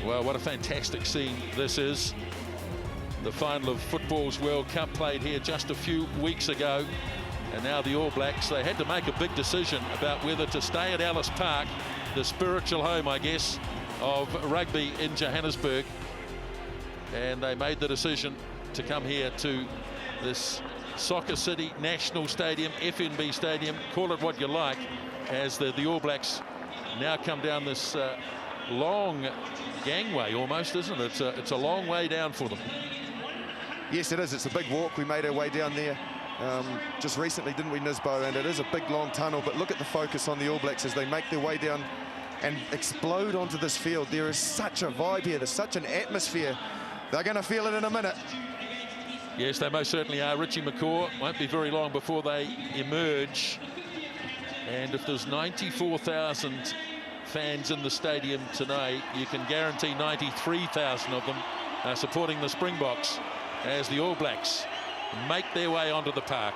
Well, what a fantastic scene this is. The final of football's World Cup played here just a few weeks ago. And now the All Blacks, they had to make a big decision about whether to stay at Ellis Park, the spiritual home, I guess, of rugby in Johannesburg. And they made the decision to come here to this Soccer City National Stadium, FNB Stadium, call it what you like, as the All Blacks now come down this long gangway almost, isn't it? It's a long way down for them. Yes, it is. It's a big walk. We made our way down there just recently, didn't we, Nisbo? And it is a big, long tunnel, but look at the focus on the All Blacks as they make their way down and explode onto this field. There is such a vibe here. There's such an atmosphere. They're going to feel it in a minute. Yes, they most certainly are. Richie McCaw, won't be very long before they emerge. And if there's 94,000 fans in the stadium tonight, you can guarantee 93,000 of them are supporting the Springboks as the All Blacks make their way onto the park.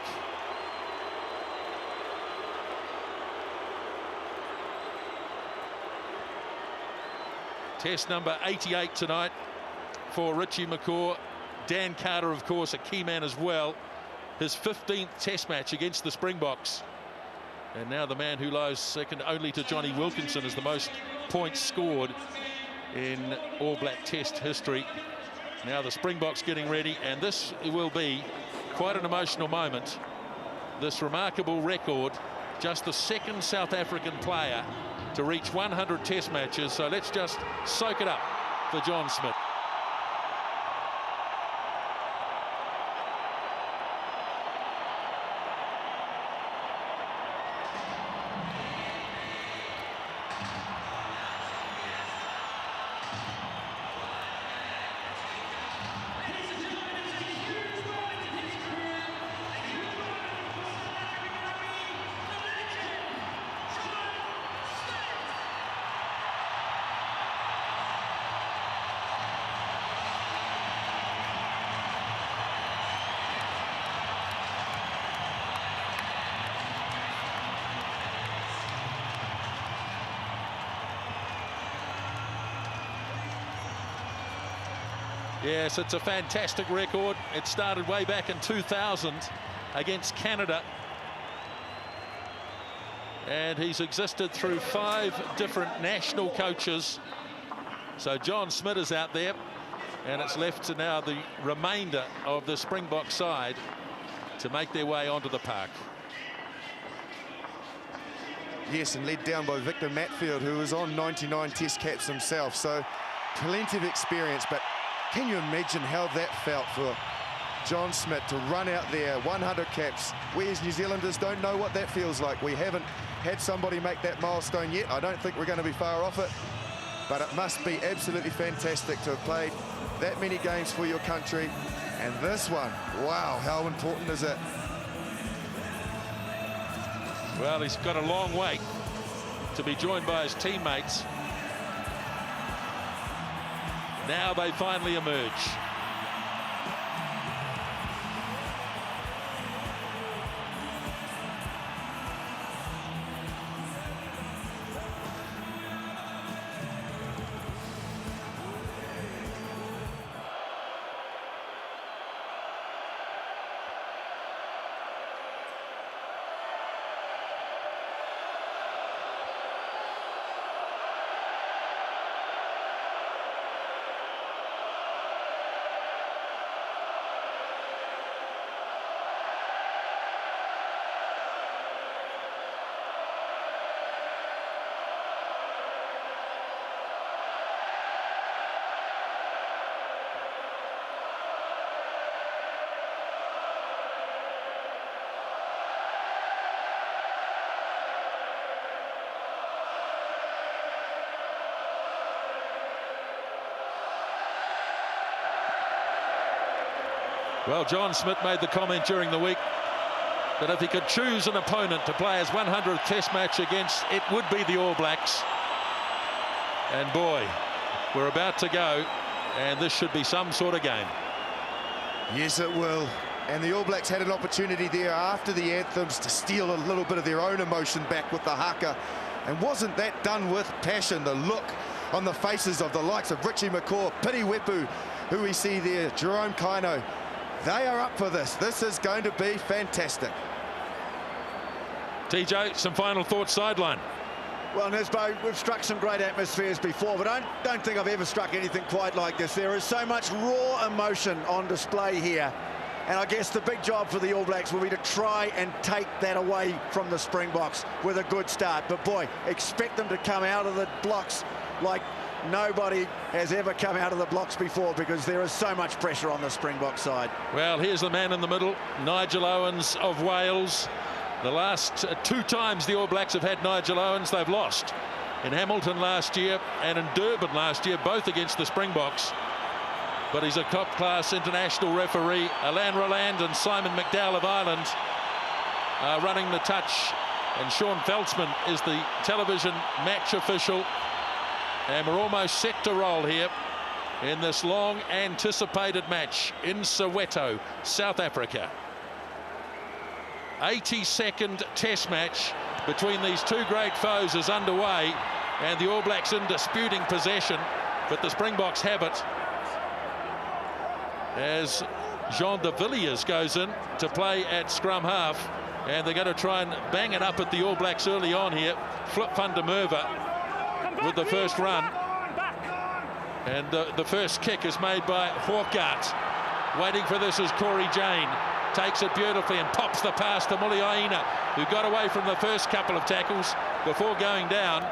Test number 88 tonight for Richie McCaw. Dan Carter, of course, a key man as well. His 15th test match against the Springboks. And now the man who lies second only to Johnny Wilkinson as the most points scored in All Black Test history. Now the Springboks getting ready, and this will be quite an emotional moment. This remarkable record, just the second South African player to reach 100 test matches. So let's just soak it up for John Smith. Yes, it's a fantastic record. It started way back in 2000 against Canada. And he's existed through 5 different national coaches. So John Smith is out there, and it's left to now the remainder of the Springbok side to make their way onto the park. Yes, and led down by Victor Matfield, who was on 99 test caps himself. So plenty of experience, but can you imagine how that felt for John Smith to run out there, 100 caps? We as New Zealanders don't know what that feels like. We haven't had somebody make that milestone yet. I don't think we're going to be far off it, but it must be absolutely fantastic to have played that many games for your country. And this one, wow, how important is it? Well, he's got a long way to be joined by his teammates. Now they finally emerge. Well, John Smith made the comment during the week that if he could choose an opponent to play his 100th test match against, it would be the All Blacks. And boy, we're about to go, and this should be some sort of game. Yes, it will. And the All Blacks had an opportunity there after the anthems to steal a little bit of their own emotion back with the haka. And wasn't that done with passion? The look on the faces of the likes of Richie McCaw, Piti Wepu, who we see there, Jerome Kaino. They are up for this. This is going to be fantastic. TJ, some final thoughts sideline. Well, Nisbo, we've struck some great atmospheres before, but I don't think I've ever struck anything quite like this. There is so much raw emotion on display here. And I guess the big job for the All Blacks will be to try and take that away from the Springboks with a good start. But boy, expect them to come out of the blocks like nobody has ever come out of the blocks before, because there is so much pressure on the Springbok side. Well, here's the man in the middle, Nigel Owens of Wales. The last 2 times the All Blacks have had Nigel Owens, they've lost. In Hamilton last year and in Durban last year, both against the Springboks. But he's a top-class international referee. Alain Roland and Simon McDowell of Ireland are running the touch. And Sean Feltzman is the television match official. And we're almost set to roll here in this long-anticipated match in Soweto, South Africa. 82nd test match between these 2 great foes is underway, and the All Blacks in disputing possession, but the Springboks have it as Jean de Villiers goes in to play at scrum half, and they're going to try and bang it up at the All Blacks early on here. Flip van der Merwe with the first run, and the first kick is made by Hawkart. Waiting for this is Corey Jane. Takes it beautifully and pops the pass to Muliaina, who got away from the first couple of tackles before going down.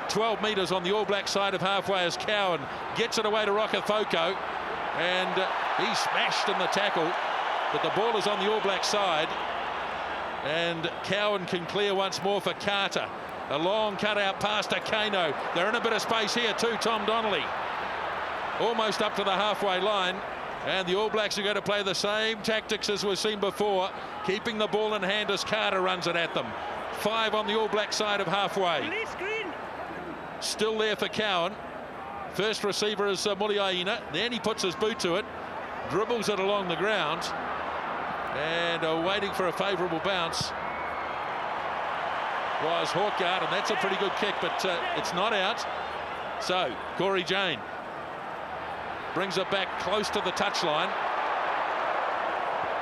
12 metres on the All Black side of halfway as Cowan gets it away to Rokafoko, and he smashed in the tackle, but the ball is on the All Black side, and Cowan can clear once more for Carter. A long cut-out pass to Kaino. They're in a bit of space here too, Tom Donnelly. Almost up to the halfway line. And the All Blacks are going to play the same tactics as we've seen before, keeping the ball in hand as Carter runs it at them. 5 on the All Black side of halfway. Still there for Cowan. First receiver is Muliaina. Then he puts his boot to it, dribbles it along the ground, and waiting for a favourable bounce was Hawkart, and that's a pretty good kick, but it's not out. So Corey Jane brings it back close to the touchline,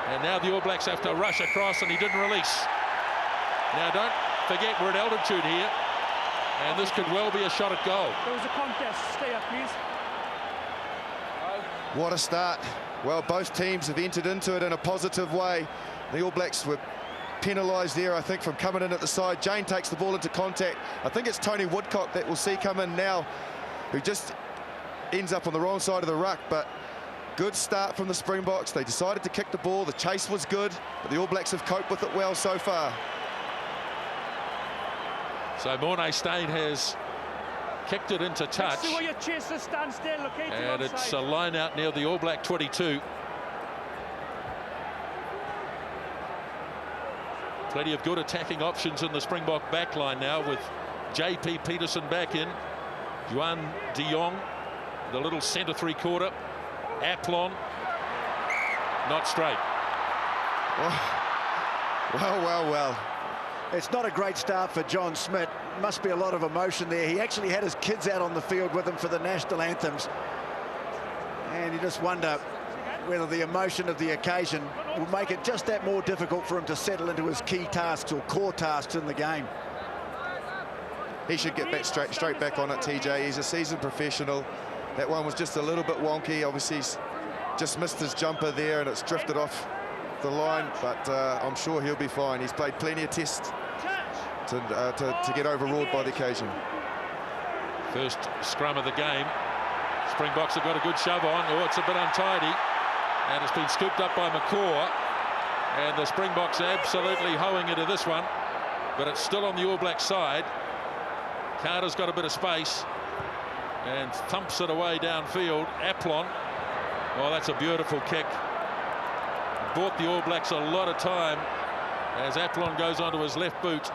and now the All Blacks have to rush across, and he didn't release. Now don't forget we're at altitude here, and this could well be a shot at goal. There was a contest. Stay up, please. What a start. Well, both teams have entered into it in a positive way. The All Blacks were penalised there, I think, from coming in at the side. Jane takes the ball into contact. I think it's Tony Woodcock that we'll see come in now, who just ends up on the wrong side of the ruck. But good start from the Springboks. They decided to kick the ball. The chase was good, but the All Blacks have coped with it well so far. So Mornay Steyn has kicked it into touch, See where your chaser stands still, located and onside. it's a line out near the All Black 22. Plenty of good attacking options in the Springbok backline now, with JP Peterson back in, Juan de Jong, the little centre 3/4, Aplon, not straight. Well. It's not a great start for John Smith. Must be a lot of emotion there. He actually had his kids out on the field with him for the national anthems, and you just wonder whether the emotion of the occasion will make it just that more difficult for him to settle into his key tasks or core tasks in the game. He should get back straight back on it, TJ. He's a seasoned professional. That one was just a little bit wonky. Obviously, he's just missed his jumper there, and it's drifted off the line, but I'm sure he'll be fine. He's played plenty of tests to get overruled by the occasion. First scrum of the game. Springboks have got a good shove on. Oh, it's a bit untidy, and it's been scooped up by McCaw, and the Springboks are absolutely hoeing into this one, but it's still on the All Black side. Carter's got a bit of space and thumps it away downfield. Aplon, oh, that's a beautiful kick. Bought the All Blacks a lot of time as Aplon goes onto his left boot.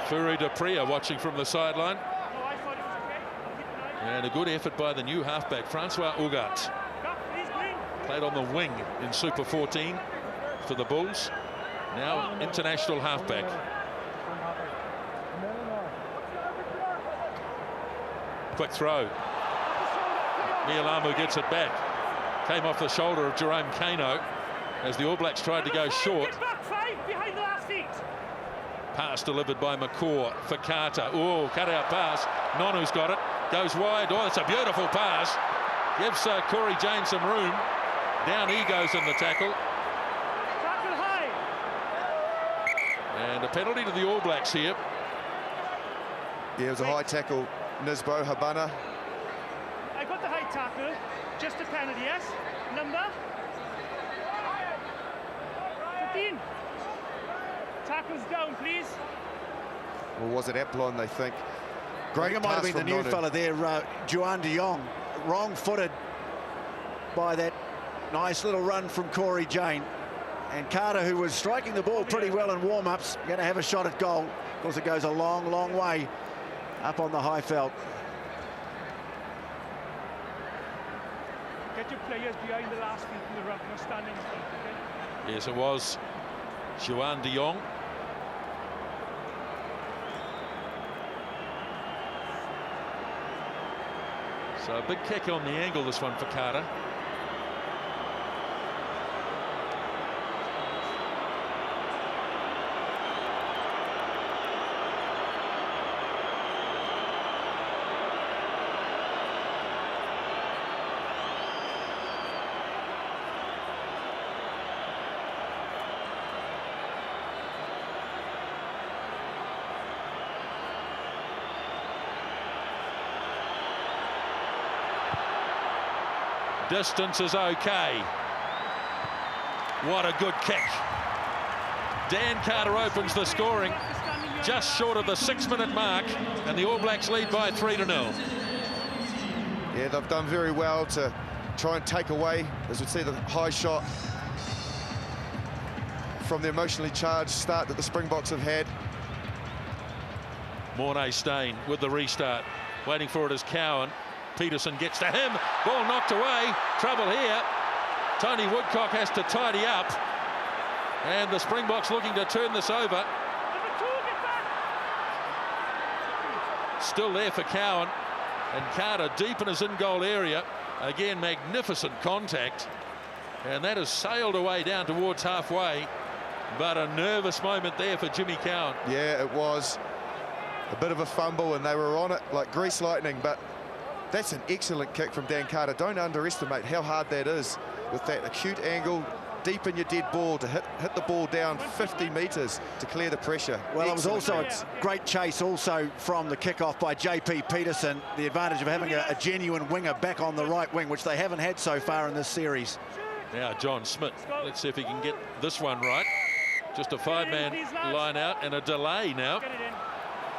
Furi de Pria watching from the sideline. And a good effort by the new halfback, Francois Hawkart. Played on the wing in Super 14 for the Bulls. Now international halfback. Quick throw. Mialamu gets it back. Came off the shoulder of Jerome Kano as the All Blacks tried to go short. Pass delivered by McCaw for Carter. Oh, cut out pass. Nonu's got it. Goes wide. Oh, it's a beautiful pass. Gives Corey Jane some room. Down he goes in the tackle. Tackle high. And a penalty to the All Blacks here. Yeah, it was a high tackle. Nisbo Habana. I got the high tackle. Just a penalty, yes? Number 15. Tackles down, please. Or was it Aplon, they think? I Great think it might have pass been the from new Nonu. fella there, Juan de Jong. Wrong-footed by that nice little run from Corey Jane. And Carter, who was striking the ball pretty well in warm-ups, going to have a shot at goal. Of course, it goes a long, long way up on the high felt. Get your players behind the last feet in the ruck, not standing in front, okay? Yes, it was Juan de Jong. So a big kick on the angle, this one for Carter. Distance is okay. What a good kick. Dan Carter opens the scoring just short of the 6-minute mark, and the All Blacks lead by 3-0. Yeah, they've done very well to try and take away, as we see, the high shot from the emotionally charged start that the Springboks have had. Mornay Stain with the restart. Waiting for it as Cowan. Peterson gets to him. Ball knocked away. Trouble here. Tony Woodcock has to tidy up. And the Springboks looking to turn this over. Still there for Cowan. And Carter deep in his in-goal area. Again, magnificent contact. And that has sailed away down towards halfway. But a nervous moment there for Jimmy Cowan. Yeah, it was a bit of a fumble, and they were on it like grease lightning, but that's an excellent kick from Dan Carter. Don't underestimate how hard that is with that acute angle deep in your dead ball to hit the ball down 50 metres to clear the pressure. Well, Excellent. it was also a great chase also from the kickoff by JP Peterson. The advantage of having a genuine winger back on the right wing, which they haven't had so far in this series. Now John Smith. Let's see if he can get this one right. Just a 5-man line out and a delay now.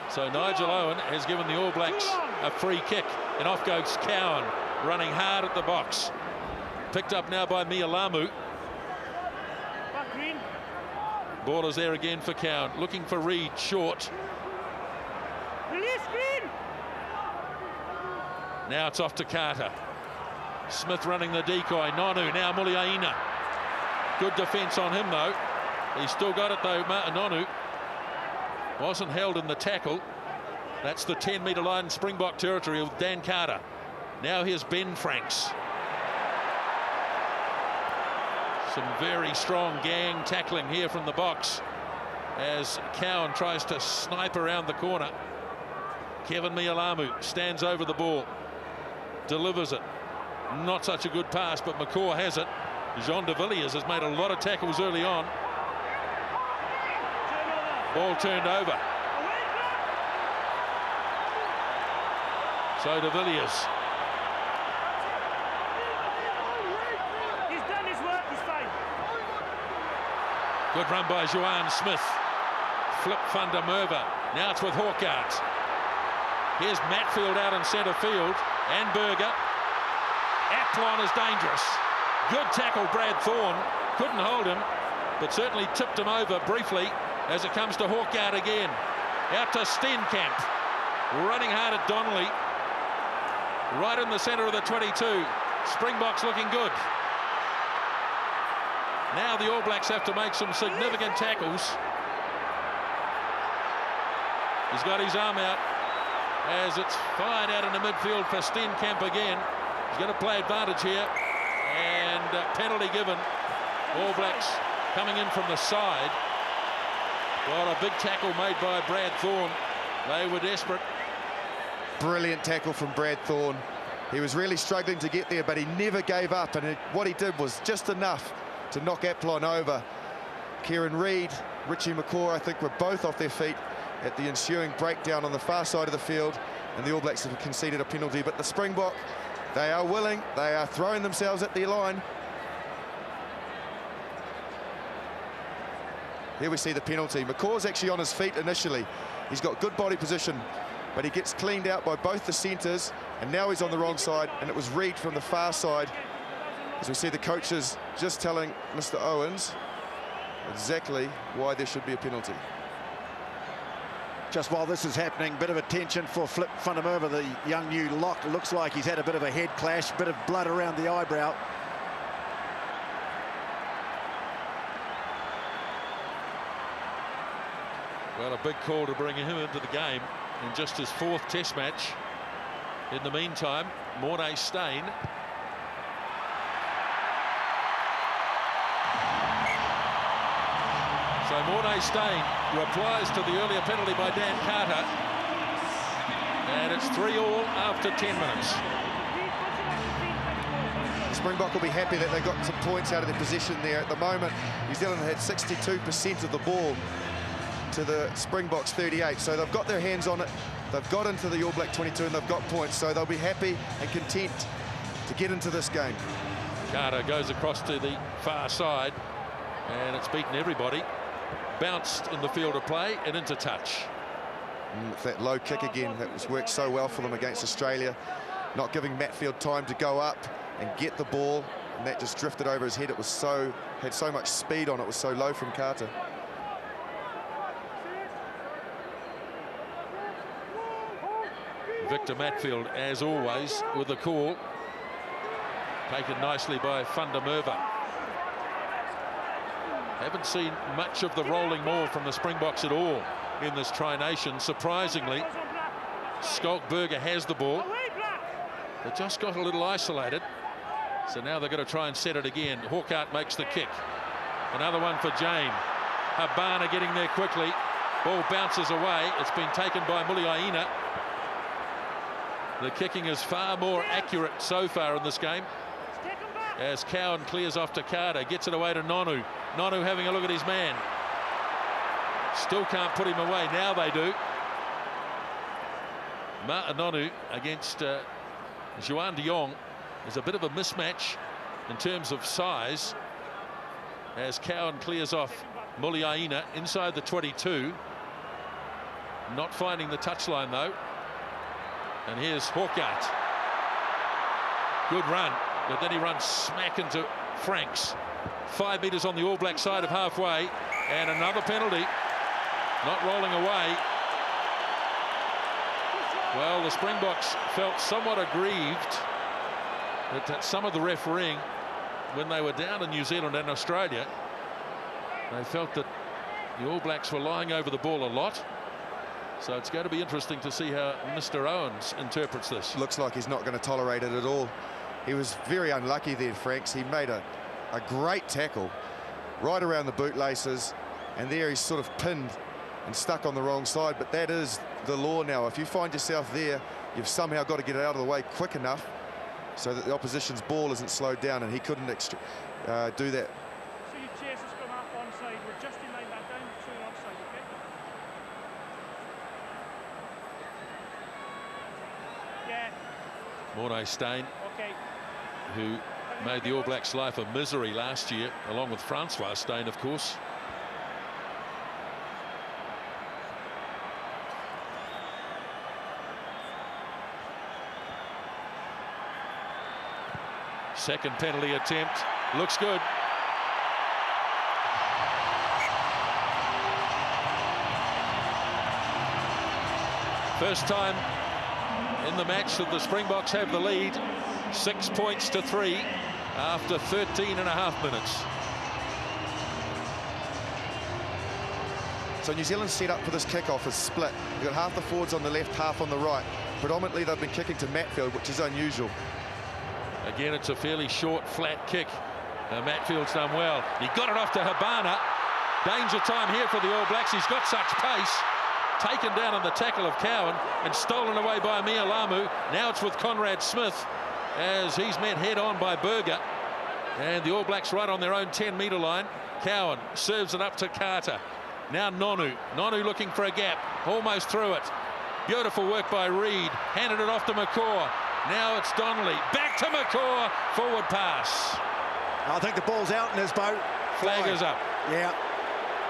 So Nigel Owen has given the All Blacks a free kick, and off goes Cowan, running hard at the box. Picked up now by Mialamu. Ball is there again for Cowan, looking for Reed, short. Now it's off to Carter. Smith running the decoy. Nonu, now Muliaina. Good defence on him though. He's still got it though, Nonu. Wasn't held in the tackle. That's the 10-metre line, Springbok territory of Dan Carter. Now here's Ben Franks. Some very strong gang tackling here from the box as Cowan tries to snipe around the corner. Kevin Mialamu stands over the ball, delivers it. Not such a good pass, but McCaw has it. Jean de Villiers has made a lot of tackles early on. Ball turned over. So de Villiers. He's done his work, he's fine. Good run by Johan Smith. Flip van der Merwe. Now it's with Hawkart. Here's Matfield out in centre field. And Berger. Aplon is dangerous. Good tackle, Brad Thorne. Couldn't hold him, but certainly tipped him over briefly as it comes to Hawkart again. Out to Steenkamp. Running hard at Donnelly. Right in the centre of the 22. Springboks looking good. Now the All Blacks have to make some significant tackles. He's got his arm out as it's fired out in the midfield for Steenkamp again. He's going to play advantage here, and penalty given. All Blacks coming in from the side. What a big tackle made by Brad Thorne. They were desperate. Brilliant tackle from Brad Thorne. He was really struggling to get there, but he never gave up, and what he did was just enough to knock Aplon over. Kieran Reid, Richie McCaw, I think, were both off their feet at the ensuing breakdown on the far side of the field, and the All Blacks have conceded a penalty. But the Springbok, they are willing, they are throwing themselves at their line. Here we see the penalty. McCaw's actually on his feet initially. He's got good body position, but he gets cleaned out by both the centres, and now he's on the wrong side, and it was Reid from the far side. As we see the coaches just telling Mr. Owens exactly why there should be a penalty. Just while this is happening, bit of attention for Flip Fundermerva, the young new lock. Looks like he's had a bit of a head clash, bit of blood around the eyebrow. Well, a big call to bring him into the game in just his 4th test match. In the meantime, Mornay Steyn. So Mornay Steyn replies to the earlier penalty by Dan Carter. And it's 3-3 after 10 minutes. The Springbok will be happy that they got some points out of their possession there. At the moment, New Zealand had 62% of the ball to the Springboks 38, so they've got their hands on it. They've got into the All Black 22 and they've got points, so they'll be happy and content to get into this game. Carter goes across to the far side, and it's beaten everybody. Bounced in the field of play and into touch. That low kick again, that was worked so well for them against Australia, not giving Matfield time to go up and get the ball, and that just drifted over his head. It was had so much speed on it, was so low from Carter. Victor Matfield, as always, with the call. Taken nicely by Fundermerva. Haven't seen much of the rolling maul from the Springboks at all in this Tri-Nation. Surprisingly, Skalkberger has the ball. They just got a little isolated. So now they're going to try and set it again. Hawkart makes the kick. Another one for Jane. Habana getting there quickly. Ball bounces away. It's been taken by Muliaina. The kicking is far more accurate so far in this game, as Cowan clears off to Carter, gets it away to Nonu. Nonu having a look at his man. Still can't put him away. Now they do. Nonu against Juan de Jong. There's a bit of a mismatch in terms of size, as Cowan clears off Muliaina inside the 22. Not finding the touchline though. And here's Hawkart. Good run, but then he runs smack into Franks. 5 metres on the All Black side of halfway, and another penalty. Not rolling away. Well, the Springboks felt somewhat aggrieved that some of the refereeing, when they were down in New Zealand and Australia, they felt that the All Blacks were lying over the ball a lot. So it's going to be interesting to see how Mr. Owens interprets this. Looks like he's not going to tolerate it at all. He was very unlucky there, Franks. He made a great tackle right around the bootlaces, and there he's sort of pinned and stuck on the wrong side. But that is the law now. If you find yourself there, you've somehow got to get it out of the way quick enough so that the opposition's ball isn't slowed down, and he couldn't do that. So you chase the scrum half onside, we're just in line back down to an offside, okay? Yeah. Mornay Steyn, Okay. who made the All Blacks' life a misery last year, along with Francois Steyn, of course. Second penalty attempt. Looks good. First time in the match that the Springboks have the lead. 6 points to 3 after 13.5 minutes. So New Zealand's set up for this kickoff is split. You've got half the forwards on the left, half on the right. Predominantly they've been kicking to Matfield, which is unusual. Again, it's a fairly short, flat kick. Matfield's done well. He got it off to Habana. Danger time here for the All Blacks. He's got such pace. Taken down on the tackle of Cowan and stolen away by Mialamu. Now it's with Conrad Smith as he's met head on by Berger. And the All Blacks right on their own 10-metre line. Cowan serves it up to Carter. Now Nonu. Nonu looking for a gap. Almost through it. Beautiful work by Reid. Handed it off to McCaw. Now it's Donnelly. Back to McCaw. Forward pass. I think the ball's out in his boat. Flag is up. Yeah.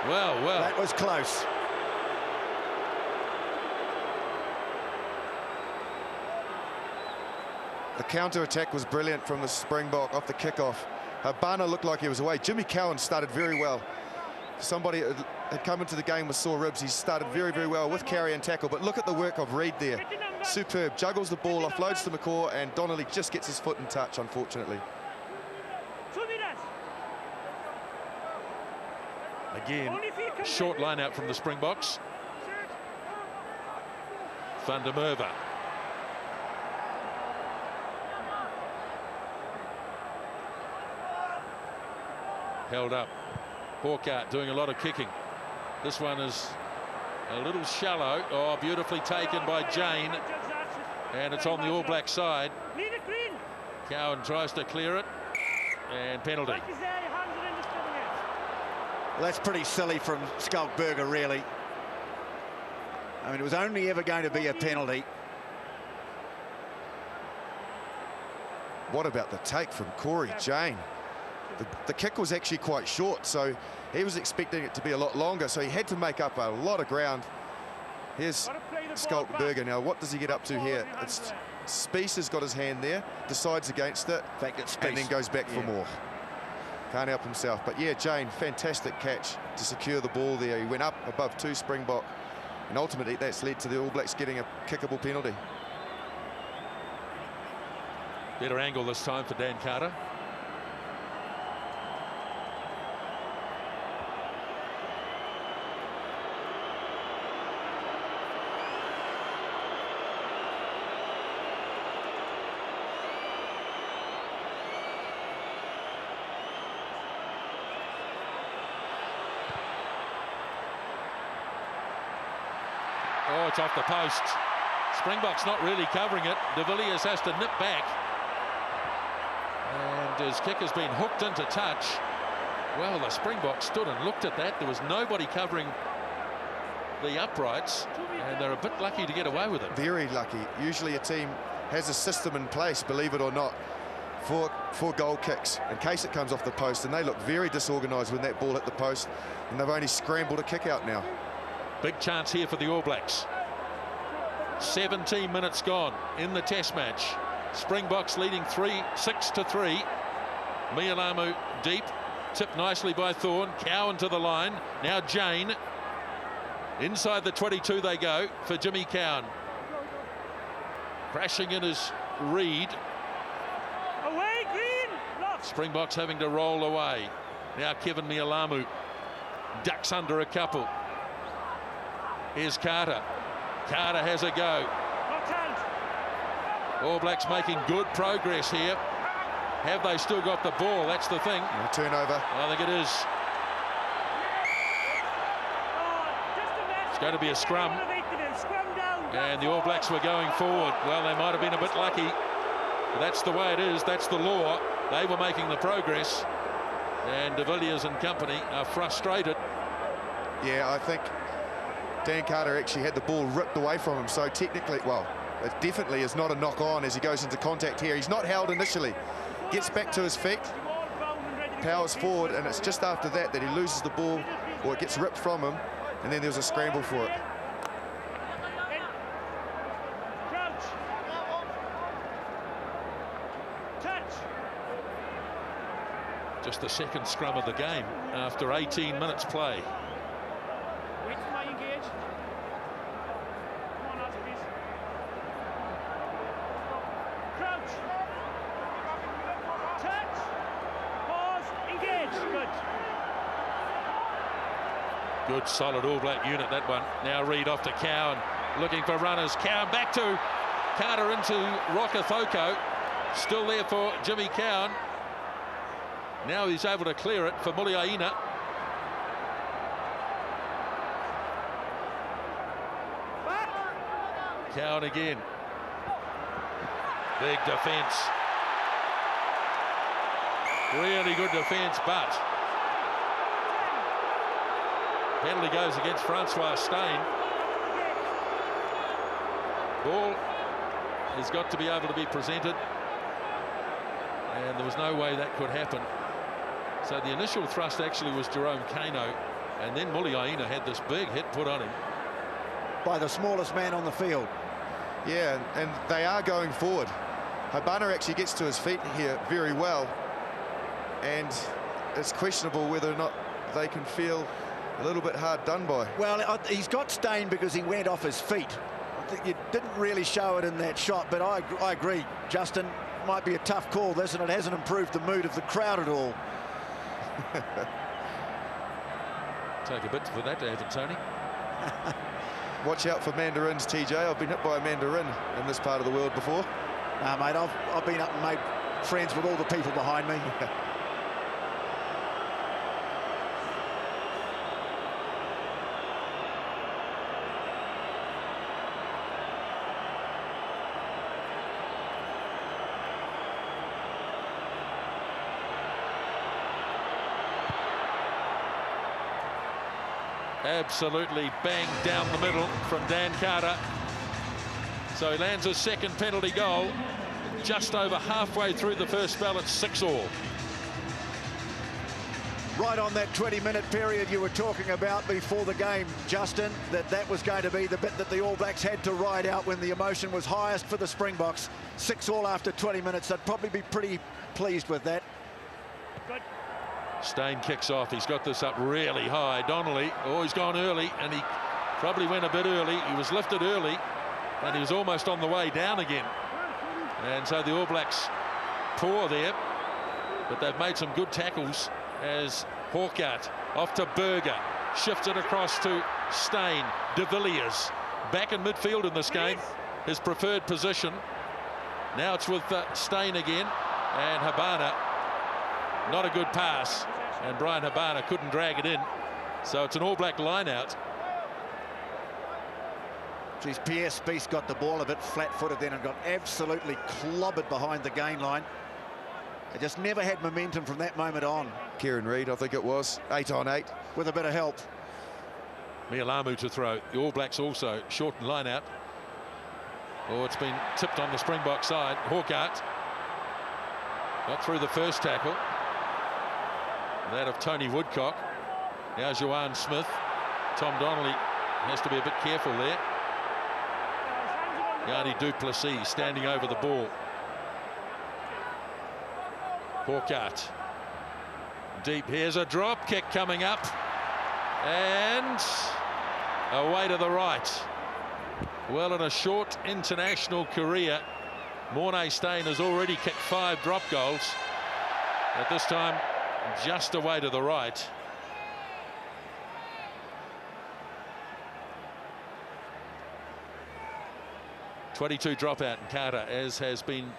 Well. That was close. The counter-attack was brilliant from the Springbok off the kickoff. Habana looked like he was away. Jimmy Cowan started very well. Somebody had come into the game with sore ribs. He started very, very well with carry and tackle. But look at the work of Reid there. Superb. Juggles the ball, offloads to McCaw, and Donnelly just gets his foot in touch, unfortunately. Again, short line out from the Springboks. Van der Merwe. Held up. Hawkart doing a lot of kicking. This one is a little shallow. Oh, beautifully taken by Jane. And it's on the All Black side. Cowan tries to clear it. And penalty. Well, that's pretty silly from Skulkberger, really. I mean, it was only ever going to be a penalty. What about the take from Corey Jane? The kick was actually quite short, so he was expecting it to be a lot longer, so he had to make up a lot of ground. Here's Skulkberger now. What does he get up to here? It's Spies has got his hand there, decides against it, In fact, it's and then goes back for more. Can't help himself. But yeah, Jane, fantastic catch to secure the ball there. He went up above two Springbok, and ultimately that's led to the All Blacks getting a kickable penalty. Better angle this time for Dan Carter. Oh, it's off the post. Springboks not really covering it. De Villiers has to nip back. And his kick has been hooked into touch. Well, the Springboks stood and looked at that. There was nobody covering the uprights, and they're a bit lucky to get away with it. Very lucky. Usually a team has a system in place, believe it or not, for goal kicks in case it comes off the post, and they look very disorganised when that ball hit the post, and they've only scrambled a kick out now. Big chance here for the All Blacks. 17 minutes gone in the test match. Springboks leading 6-3. Mialamu deep, tipped nicely by Thorne. Cowan to the line. Now Jane. Inside the 22 they go for Jimmy Cowan. Crashing in is Reid. Away, Green! Lock. Springboks having to roll away. Now Kevin Mialamu ducks under a couple. Here's Carter. Carter has a go. All Blacks making good progress here. Have they still got the ball? That's the thing. No turnover. I think it is. It's going to be a scrum. And the All Blacks were going forward. Well, they might have been a bit lucky. But that's the way it is. That's the law. They were making the progress. And De Villiers and company are frustrated. Yeah, I think Dan Carter actually had the ball ripped away from him, so technically, well, it definitely is not a knock on as he goes into contact here. He's not held initially, gets back to his feet, powers forward, and it's just after that that he loses the ball, or it gets ripped from him, and then there's a scramble for it. Just the second scrum of the game after 18 minutes play. Wait for my engage. Come on, lads, please. Crouch. Touch. Pause. Engage. Good. Good, solid All Black unit, that one. Now Reid off to Cowan, looking for runners. Cowan back to Carter into Rokethoko. Still there for Jimmy Cowan. Now he's able to clear it for Muliaina. Cowan again. Big defence. Really good defence, but penalty goes against Francois Steyn. Ball has got to be able to be presented, and there was no way that could happen. So the initial thrust actually was Jerome Kano, and then Muliaina had this big hit put on him by the smallest man on the field. Yeah, and they are going forward. Habana actually gets to his feet here very well, and it's questionable whether or not they can feel a little bit hard done by. Well, he's got Steyn because he went off his feet. I think you didn't really show it in that shot, but I agree, Justin, might be a tough call this, and it hasn't improved the mood of the crowd at all. Take a bit for that to happen, Tony. Watch out for mandarins, TJ. I've been hit by a mandarin in this part of the world before. Mate, I've been up and made friends with all the people behind me. Absolutely bang down the middle from Dan Carter. So he lands his second penalty goal. Just over halfway through the first spell, it's 6-all. Right on that 20-minute period you were talking about before the game, Justin, that was going to be the bit that the All Blacks had to ride out when the emotion was highest for the Springboks. 6-all after 20 minutes. They'd probably be pretty pleased with that. Good. Steyn kicks off. He's got this up really high. Donnelly, oh, he's gone early, and he probably went a bit early. He was lifted early, and he was almost on the way down again. And so the All Blacks poor there, but they've made some good tackles as Hawkart off to Berger, shifts it across to Steyn. De Villiers back in midfield in this game, his preferred position. Now it's with Steyn again, and Habana, not a good pass, and Brian Habana couldn't drag it in, so it's an All Black line out. Geez, Pierre Spieth got the ball a bit flat-footed then and got absolutely clobbered behind the gain line. They just never had momentum from that moment on. Kieran Reid, I think it was, 8 on 8. With a bit of help. Mialamu to throw. The All Blacks also shortened line out. Oh, it's been tipped on the Springbok side. Hawkart got through the first tackle. That of Tony Woodcock. Now Johan Smith. Tom Donnelly has to be a bit careful there. Yanni Duplessis standing over the ball. Hawkart. Deep. Here's a drop kick coming up. And away to the right. Well, in a short international career, Morné Steyn has already kicked 5 drop goals. At this time, just away to the right. .22 dropout, and Carter, as has been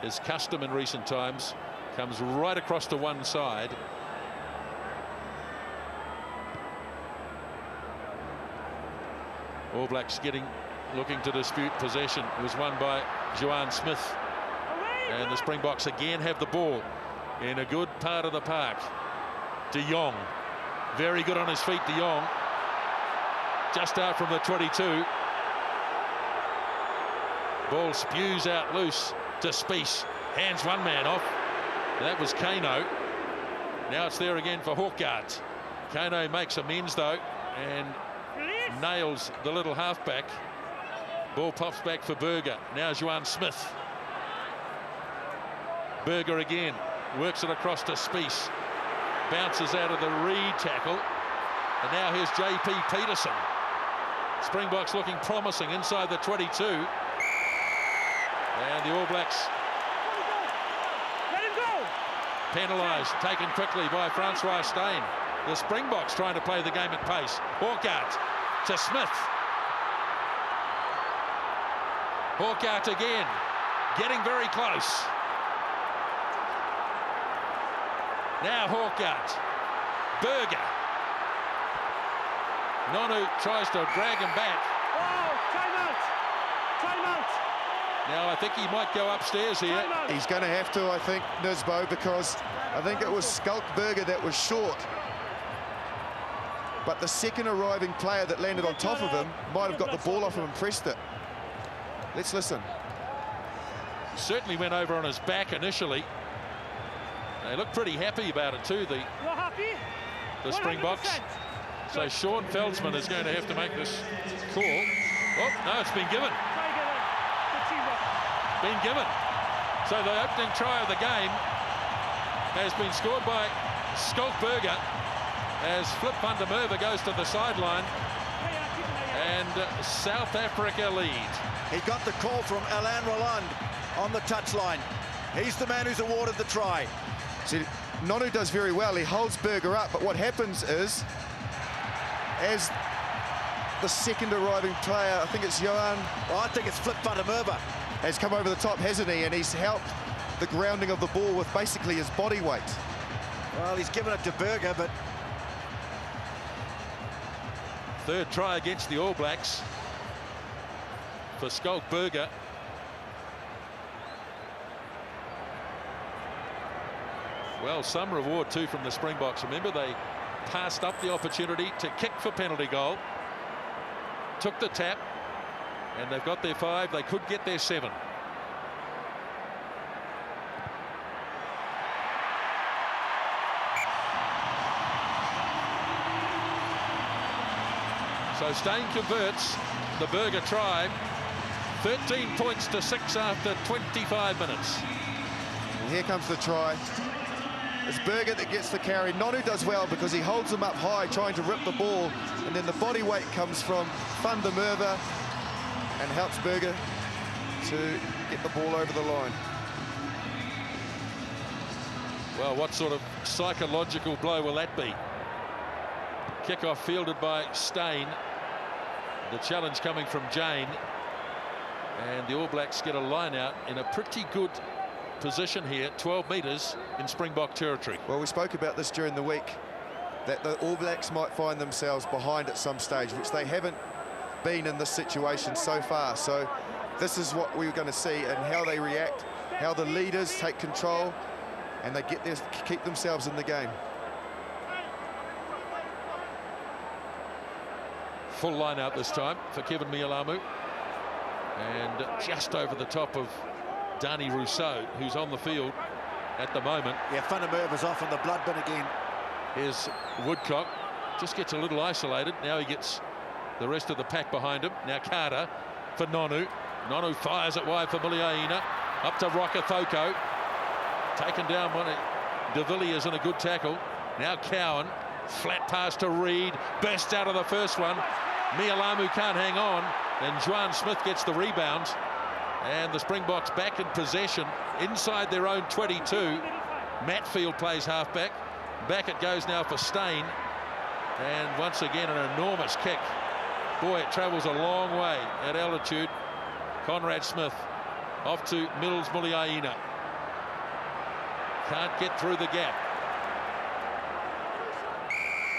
his custom in recent times, comes right across to one side. All Blacks looking to dispute possession. It was won by Johan Smith, and the Springboks again have the ball in a good part of the park. De Jong, very good on his feet. De Jong, just out from the 22. Ball spews out loose to Spieth. Hands one man off. That was Kano. Now it's there again for Hawkart. Kano makes amends though and nails the little halfback. Ball pops back for Berger. Now Johan Smith. Berger again. Works it across to Spieth. Bounces out of the Reid tackle. And now here's J.P. Peterson. Springboks looking promising inside the 22. And the All Blacks Let him go. penalised, taken quickly by Francois Steyn. The Springboks trying to play the game at pace. Hawkout to Smith. Hawkout again, getting very close. Now Hawkout. Berger. Nonu tries to drag him back. Oh, timeout! Timeout! Now I think he might go upstairs here. Timeout! He's going to have to, I think, Nisbo, because I think it was Skulkberger that was short. But the second arriving player that landed on top of him might have got the ball off him and pressed it. Let's listen. Certainly went over on his back initially. They look pretty happy about it too, You're happy? the Springboks. 100%. So Sean Feldsman is going to have to make this call. Oh, no, it's been given. Try again. Good teamwork. Been given. So the opening try of the game has been scored by Skulkberger as Flip van der Merwe goes to the sideline and South Africa lead. He got the call from Alain Roland on the touchline. He's the man who's awarded the try. See, Nonu does very well. He holds Berger up, but what happens is, as the second arriving player, I think it's Johan, Well, I think it's Flip van der Merwe. has come over the top, hasn't he? And he's helped the grounding of the ball with basically his body weight. Well, he's given it to Berger, but Third try against the All Blacks for Skulkberger. Well, some reward too from the Springboks. Remember, they passed up the opportunity to kick for penalty goal, took the tap, and they've got their 5. They could get their 7. So Steyn converts the Berger try. 13 points to 6 after 25 minutes. And here comes the try. It's Berger that gets the carry. Nonu does well because he holds him up high, trying to rip the ball, and then the body weight comes from van der Merwe and helps Berger to get the ball over the line. Well, what sort of psychological blow will that be? Kickoff fielded by Steyn. The challenge coming from Jane. And the All Blacks get a line out in a pretty good position here, 12 metres in Springbok territory. Well, we spoke about this during the week, that the All Blacks might find themselves behind at some stage, which they haven't been in this situation so far. So this is what we're going to see, and how they react, how the leaders take control, and they keep themselves in the game. Full line out this time for Kevin Mialamu. And just over the top of Danny Rousseau, who's on the field at the moment. yeah, van der Merwe's off in the blood bin again. Here's Woodcock, just gets a little isolated. Now he gets the rest of the pack behind him. Now Carter for Nonu. Nonu fires it wide for Muliaina. Up to Rokathoko. Taken down one of De Villiers in a good tackle. Now Cowan, flat pass to Reid. Bursts out of the first one. Mialamu can't hang on. And Juan Smith gets the rebound. And the Springboks back in possession inside their own 22. Matfield plays halfback. Back it goes now for Steyn. And once again, an enormous kick. Boy, it travels a long way at altitude. Conrad Smith off to Mills Muliaina. Can't get through the gap.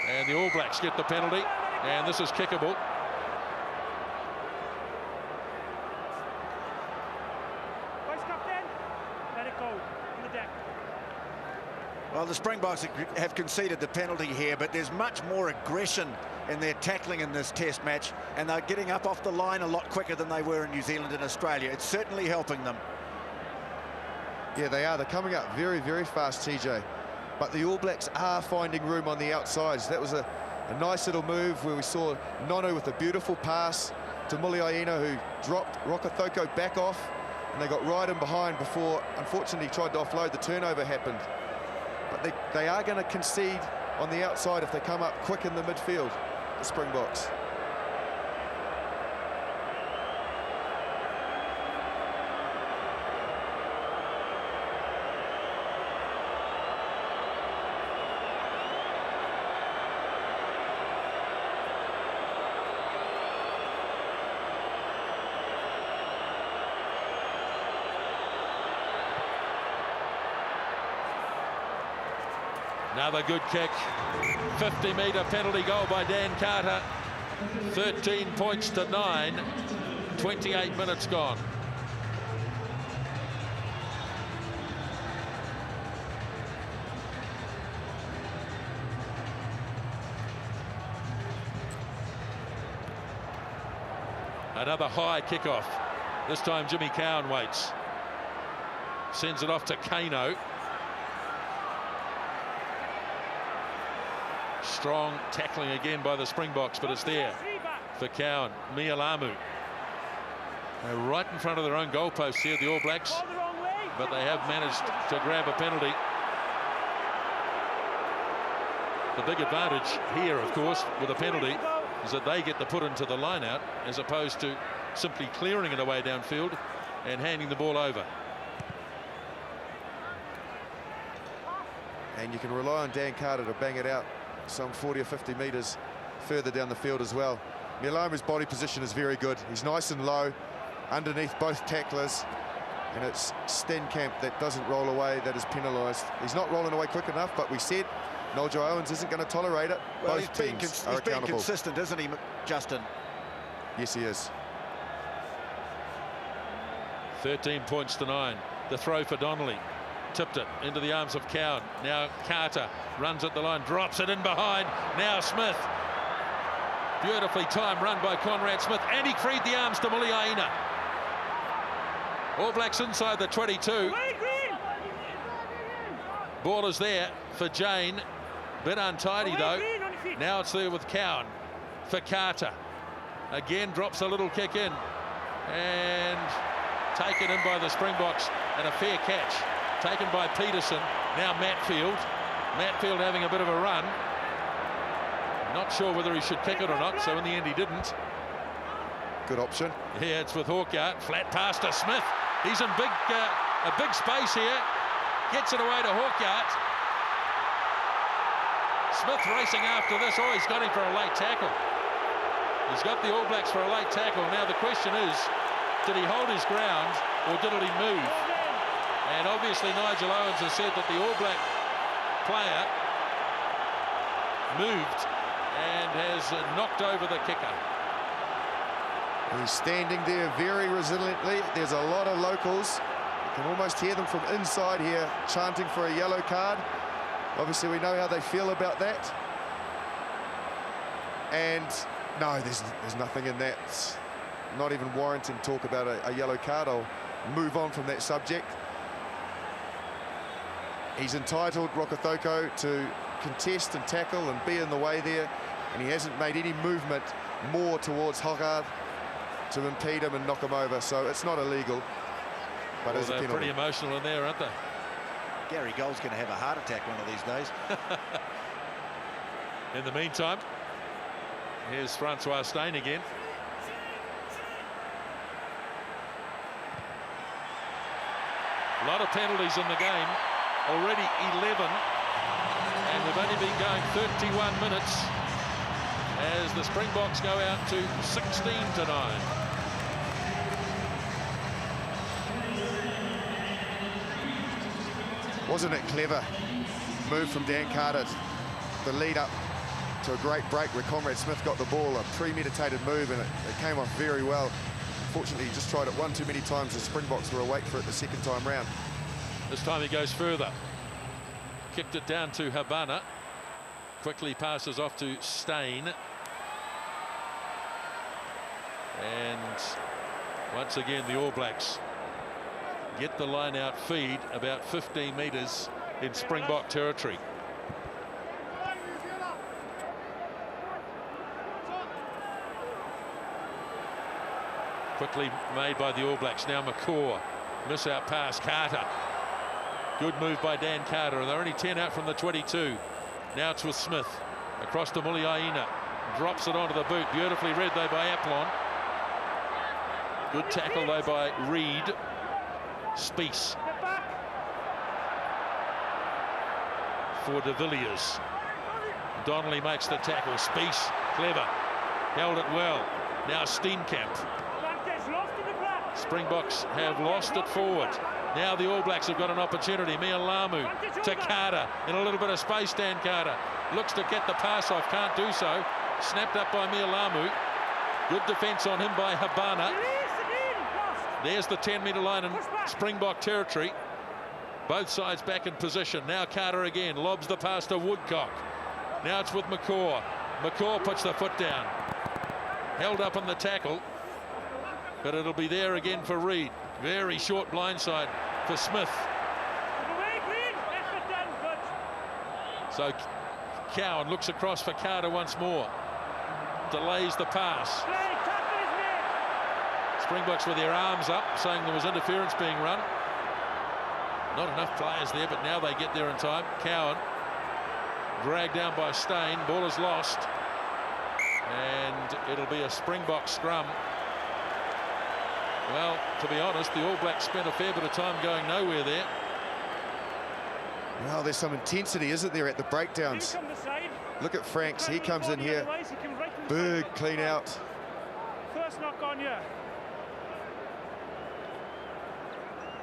And the All Blacks get the penalty. And this is kickable. Vice captain, let it go on the deck. Well, the Springboks have conceded the penalty here, but there's much more aggression in their tackling in this test match, and they're getting up off the line a lot quicker than they were in New Zealand and Australia. It's certainly helping them. Yeah, they are. They're coming up very, very fast, TJ. But the All Blacks are finding room on the outsides. That was a nice little move where we saw Nonu with a beautiful pass to Muliaina, who dropped Rokathoko back off, and they got right in behind before, unfortunately, tried to offload. The turnover happened. But they are going to concede on the outside if they come up quick in the midfield, the Springboks. Another good kick. 50-metre penalty goal by Dan Carter. 13 points to 9. 28 minutes gone. Another high kickoff. This time Jimmy Cowan waits. Sends it off to Kano. Strong tackling again by the Springboks, but it's there for Cowan. Mialamu. They're right in front of their own goalposts here, the All Blacks, but they have managed to grab a penalty. The big advantage here, of course, with a penalty is that they get to put into the line out as opposed to simply clearing it away downfield and handing the ball over. And you can rely on Dan Carter to bang it out some 40 or 50 metres further down the field as well. Mialamu's body position is very good. He's nice and low underneath both tacklers, and it's Stenkamp that doesn't roll away that is penalised. He's not rolling away quick enough, but we said Nigel Owens isn't going to tolerate it. Well, both teams are he's been accountable. consistent, isn't he, Justin? Yes, he is. 13 points to 9. The throw for Donnelly. Tipped it into the arms of Cowan. Now Carter runs at the line, drops it in behind. Now Smith. Beautifully timed run by Conrad Smith, and he freed the arms to Muliaina. All Blacks inside the 22. Ball is there for Jane. Bit untidy though. Now it's there with Cowan for Carter. Again drops a little kick in and taken in by the Springboks, and a fair catch taken by Peterson. Now Matfield having a bit of a run. Not sure whether he should kick it or not, so in the end he didn't. Good option. Yeah, it's with Hawkart. Flat pass to Smith. He's in a big space here. Gets it away to Hawkart. Smith racing after this. Oh, he's got him for a late tackle. He's got the All Blacks for a late tackle. Now the question is, did he hold his ground or did he move? And obviously Nigel Owens has said that the All Black player moved and has knocked over the kicker. He's standing there very resiliently. There's a lot of locals. You can almost hear them from inside here chanting for a yellow card. Obviously we know how they feel about that. And no, there's nothing in that. Not even warranting talk about a yellow card. I'll move on from that subject. He's entitled, Rokothoko, to contest and tackle and be in the way there, and he hasn't made any movement more towards Hogard to impede him and knock him over, so it's not illegal, but it's a penalty. Pretty emotional in there, aren't they? Gary Gold's going to have a heart attack one of these days. In the meantime, here's Francois Steyn again. A lot of penalties in the game, already 11, and we've only been going 31 minutes as the Springboks go out to 16 to 9. Wasn't it clever move from Dan Carter, the lead up to a great break where Conrad Smith got the ball, a premeditated move, and it came off very well. Unfortunately, he just tried it one too many times. The Springboks were awake for it the second time round. This time he goes further. Kicked it down to Habana. Quickly passes off to Steyn. And once again, the All Blacks get the line out feed about 15 metres in Springbok territory. Quickly made by the All Blacks. Now McCaw. Miss out pass. Carter. Good move by Dan Carter, and they're only 10 out from the 22. Now it's with Smith. Across to Muliaina. Drops it onto the boot. Beautifully read though by Aplon. Good tackle though by Reed. Spies for de Villiers. Donnelly makes the tackle. Spies, clever. Held it well. Now Steenkamp. Springboks have lost it forward. Now the All Blacks have got an opportunity. Mia Lamu to Carter. In a little bit of space, Dan Carter. Looks to get the pass off, can't do so. Snapped up by Mia Lamu. Good defence on him by Habana. There's the 10-metre line in Springbok territory. Both sides back in position. Now Carter again lobs the pass to Woodcock. Now it's with McCaw. McCaw puts the foot down. Held up on the tackle, but it'll be there again for Reid. Very short blindside for Smith. So Cowan looks across for Carter once more. Delays the pass. Springboks with their arms up, saying there was interference being run. Not enough players there, but now they get there in time. Cowan dragged down by Steyn. Ball is lost. And it'll be a Springbok scrum. Well, to be honest, the All Blacks spent a fair bit of time going nowhere there. Well, there's some intensity, isn't there, at the breakdowns? Look at Franks. He comes in here. Berg clean out. First knock on you.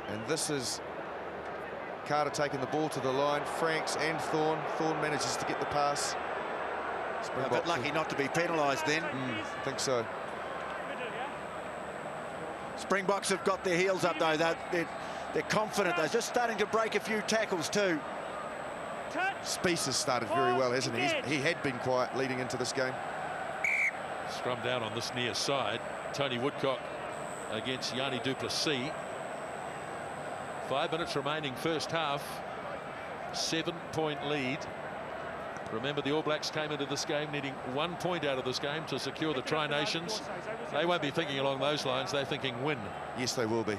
And this is Carter taking the ball to the line. Franks and Thorne. Thorne manages to get the pass. A bit lucky not to be penalised then. I think so. Springboks have got their heels up though. They're confident. They're just starting to break a few tackles too. Spies has started very well, hasn't he? He had been quiet leading into this game. Scrum down on this near side. Tony Woodcock against Yanni du Plessis. 5 minutes remaining first half. 7-point lead. Remember, the All Blacks came into this game needing 1 point out of this game to secure the Tri-Nations. They won't be thinking along those lines. They're thinking win. Yes, they will be.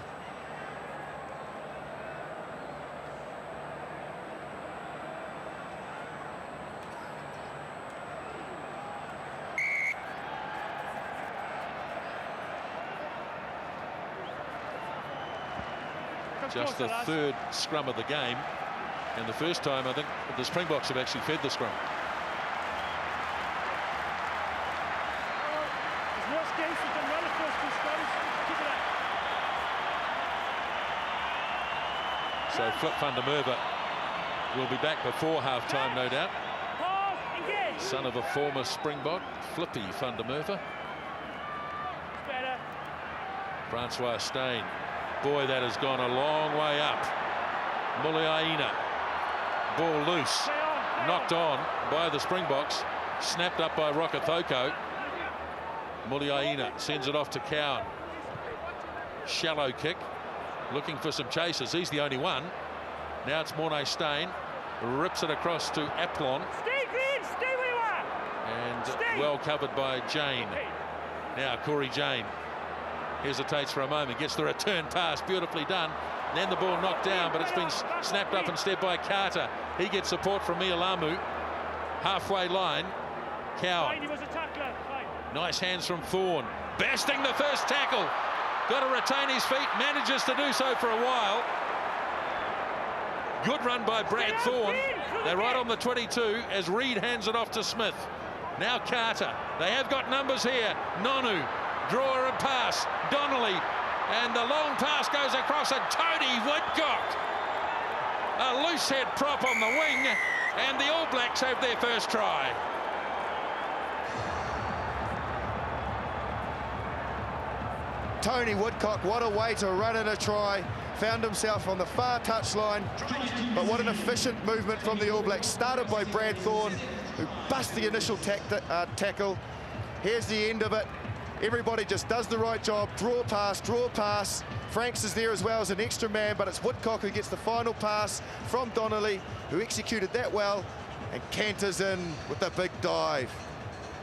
Just the third scrum of the game, and the first time I think the Springboks have actually fed the scrum. So Flip van der Merwe will be back before half-time, no doubt. Son of a former Springbok, Flippy van der Merwe. Francois Steyn. Boy, that has gone a long way up. Muliaina. Ball loose. Knocked on by the Springboks. Snapped up by Rokothoko. Muliaina sends it off to Cowan. Shallow kick. Looking for some chasers. He's the only one. Now it's Morné Steyn. Rips it across to Aplon. And well covered by Jane. Now Corey Jane. Hesitates for a moment, gets the return pass, beautifully done. And then the ball knocked down, but it's been snapped up instead by Carter. He gets support from Mia Lamu. Halfway line, Cowan. Nice hands from Thorne. Besting the first tackle. Got to retain his feet, manages to do so for a while. Good run by Brad Thorne. They're right on the 22 as Reid hands it off to Smith. Now Carter. They have got numbers here. Nonu. Drawer and pass, Donnelly, and the long pass goes across, and Tony Woodcock. A loose head prop on the wing, and the All Blacks have their first try. Tony Woodcock, what a way to run in a try. Found himself on the far touchline, but what an efficient movement from the All Blacks. Started by Brad Thorne, who bust the initial tackle. Here's the end of it. Everybody just does the right job. Draw pass. Franks is there as well as an extra man, but it's Woodcock who gets the final pass from Donnelly, who executed that well, and canters in with the big dive.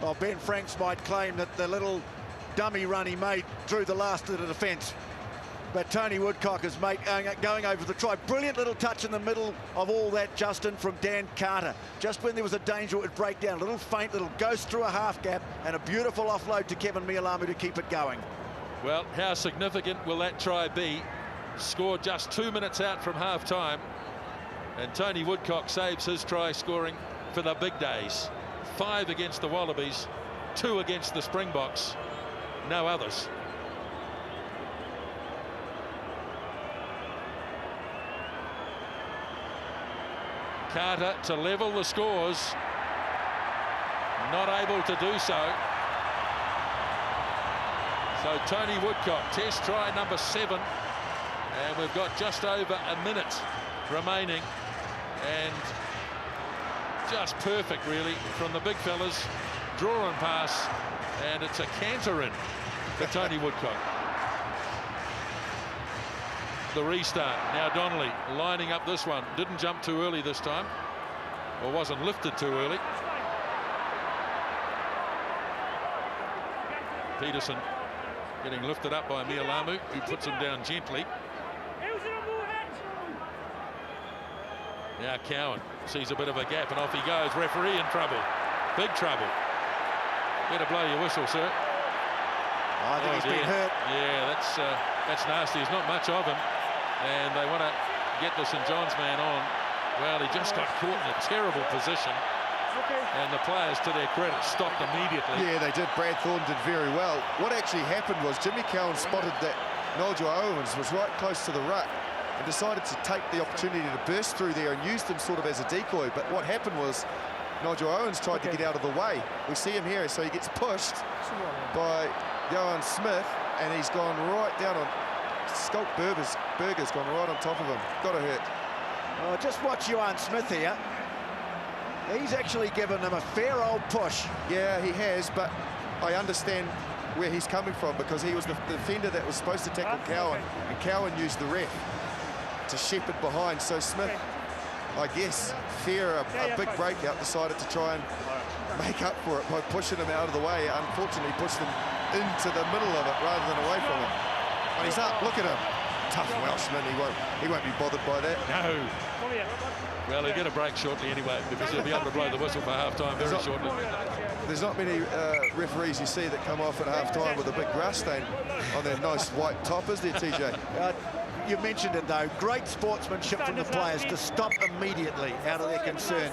Well, Ben Franks might claim that the little dummy run he made through the last of the defence. But Tony Woodcock is going over the try. Brilliant little touch in the middle of all that, Justin, from Dan Carter. Just when there was a danger it would break down. A little feint, little ghost through a half gap, and a beautiful offload to Kevin Mialamu to keep it going. Well, how significant will that try be? Scored just 2 minutes out from half-time. And Tony Woodcock saves his try scoring for the big days. 5 against the Wallabies, 2 against the Springboks. No others. Carter to level the scores. Not able to do so. So Tony Woodcock, test try number 7. And we've got just over a minute remaining. And just perfect, really, from the big fellas. Draw and pass. And it's a canter in for Tony Woodcock. The restart. Now Donnelly lining up this one. Didn't jump too early this time. Or wasn't lifted too early. Peterson getting lifted up by Mialamu, who puts him down gently. Now Cowan sees a bit of a gap and off he goes. Referee in trouble. Big trouble. Better blow your whistle, sir. I think he's been hurt. Yeah, that's nasty. There's not much of him. And they want to get the St John's man on. Well, he just got caught in a terrible position. And the players, to their credit, stopped immediately. Yeah, they did. Brad Thornton did very well. What actually happened was Jimmy Cowan spotted that Nigel Owens was right close to the ruck and decided to take the opportunity to burst through there and use them sort of as a decoy. But what happened was Nigel Owens tried to get out of the way. We see him here, so he gets pushed by Johan Smith, and he's gone right down on Skulk Burger's gone right on top of him. Got to hurt. Oh, just watch Johan Smith here. He's actually given him a fair old push. Yeah, he has, but I understand where he's coming from, because he was the defender that was supposed to tackle Cowan, and Cowan used the ref to shepherd behind. So Smith, I guess, a big breakout, decided to try and make up for it by pushing him out of the way. Unfortunately, pushed him into the middle of it rather than away from it. And he's up. Look at him. Tough Welshman. He won't be bothered by that. No. Well, he'll get a break shortly anyway, because he'll be able to blow the whistle for half-time very shortly. There's not many referees you see that come off at half-time with a big grass stain on their nice white top, is there, TJ? You mentioned it, though. Great sportsmanship from the players to stop immediately out of their concern.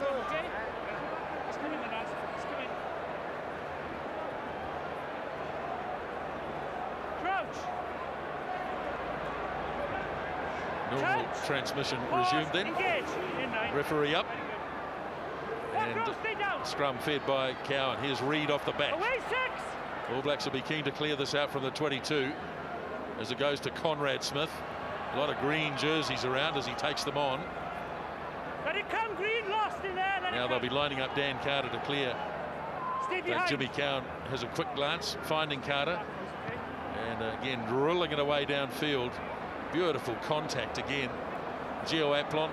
Normal transmission resumed then. Referee up. And scrum fed by Cowan. Here's Reid off the back. All Blacks will be keen to clear this out from the 22 as it goes to Conrad Smith. A lot of green jerseys around as he takes them on. Let it come, Green, lost in there. Now they'll be lining up Dan Carter to clear. Jimmy Cowan has a quick glance, finding Carter. And again, drilling it away downfield. Beautiful contact again. Geo Aplon,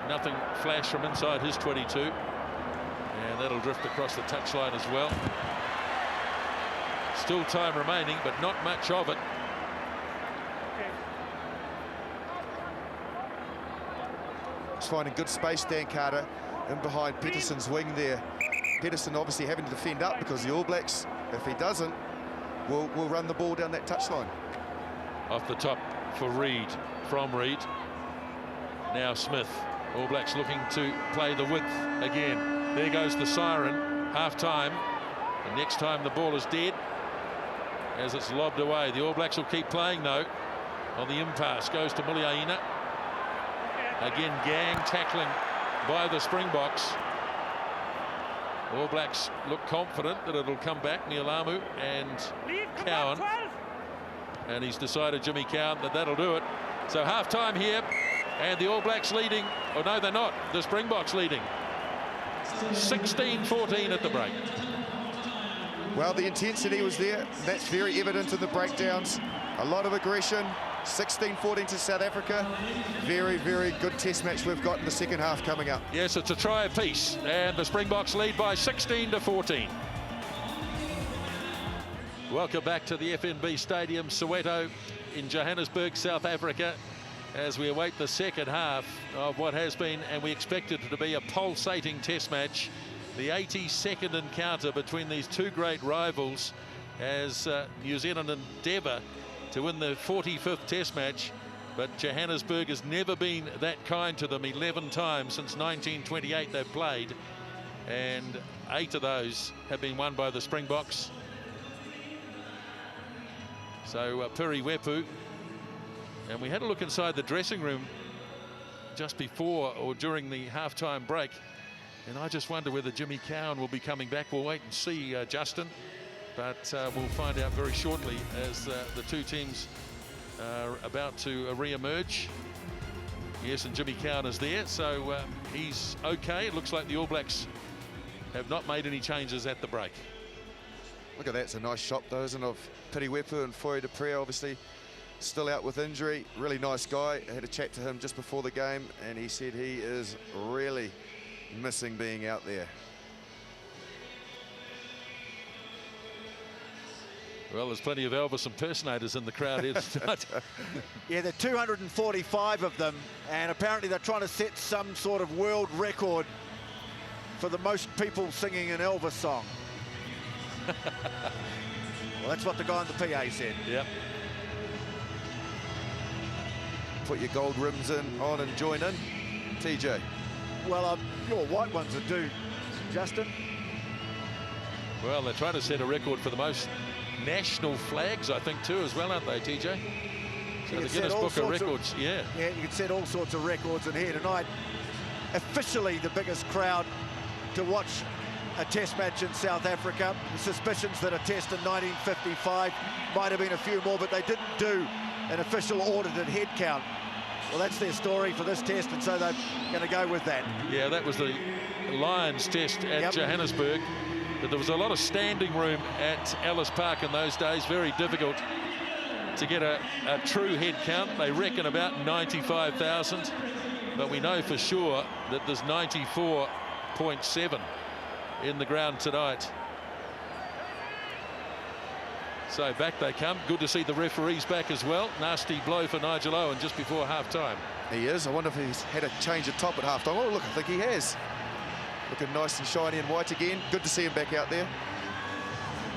nothing flash from inside his 22. And that'll drift across the touchline as well. Still time remaining, but not much of it. He's finding good space, Dan Carter, in behind Peterson's wing there. Peterson obviously having to defend up, because the All Blacks, if he doesn't, will run the ball down that touchline. Off the top for Reid, from Reid. Now Smith. All Blacks looking to play the width again. There goes the siren, half-time. And next time the ball is dead as it's lobbed away. The All Blacks will keep playing, though. On the impasse goes to Muliaina. Again, gang tackling by the Springboks. All Blacks look confident that it'll come back. Nialamu and Cowan. And he's decided, Jimmy Cowan, that that'll do it. So half-time here, and the All Blacks leading. Oh, no, they're not. The Springboks leading. 16-14 at the break. Well, the intensity was there. That's very evident in the breakdowns. A lot of aggression. 16-14 to South Africa. Very, very good test match we've got in the second half coming up. Yes, it's a try apiece, and the Springboks lead by 16-14. Welcome back to the FNB Stadium, Soweto in Johannesburg, South Africa, as we await the second half of what has been, and we expect it to be, a pulsating test match. The 82nd encounter between these two great rivals, as New Zealand endeavour to win the 45th test match. But Johannesburg has never been that kind to them. 11 times since 1928 they've played, and 8 of those have been won by the Springboks. So Piri Wepu, and we had a look inside the dressing room just before or during the halftime break. And I just wonder whether Jimmy Cowan will be coming back. We'll wait and see, Justin. But we'll find out very shortly as the two teams are about to re-emerge. Yes, and Jimmy Cowan is there, so he's okay. It looks like the All Blacks have not made any changes at the break. Look at that, it's a nice shot though, isn't it, of Piriwepu and Foy Dupree, obviously still out with injury. Really nice guy. I had a chat to him just before the game and he said he is really missing being out there. Well, there's plenty of Elvis impersonators in the crowd here tonight. Yeah, there are 245 of them, and apparently they're trying to set some sort of world record for the most people singing an Elvis song. Well, that's what the guy on the PA said. Yep. Put your gold rims on and join in, TJ. Well, your white ones are due, Justin. Well, they're trying to set a record for the most national flags, I think, too, as well, aren't they, TJ? So the Guinness Book of Records, yeah. Yeah, you can set all sorts of records in here tonight. Officially the biggest crowd to watch a test match in South Africa. The suspicions that a test in 1955 might have been a few more, but they didn't do an official audited head count. Well, that's their story for this test, and so they're going to go with that. Yeah, that was the Lions test at Johannesburg. But there was a lot of standing room at Ellis Park in those days. Very difficult to get a true head count. They reckon about 95,000. But we know for sure that there's 94.7 in the ground tonight. So back they come. Good to see the referees back as well. Nasty blow for Nigel Owen just before half-time. He is. I wonder if he's had a change of top at half-time. Oh, look, I think he has. Looking nice and shiny and white again. Good to see him back out there.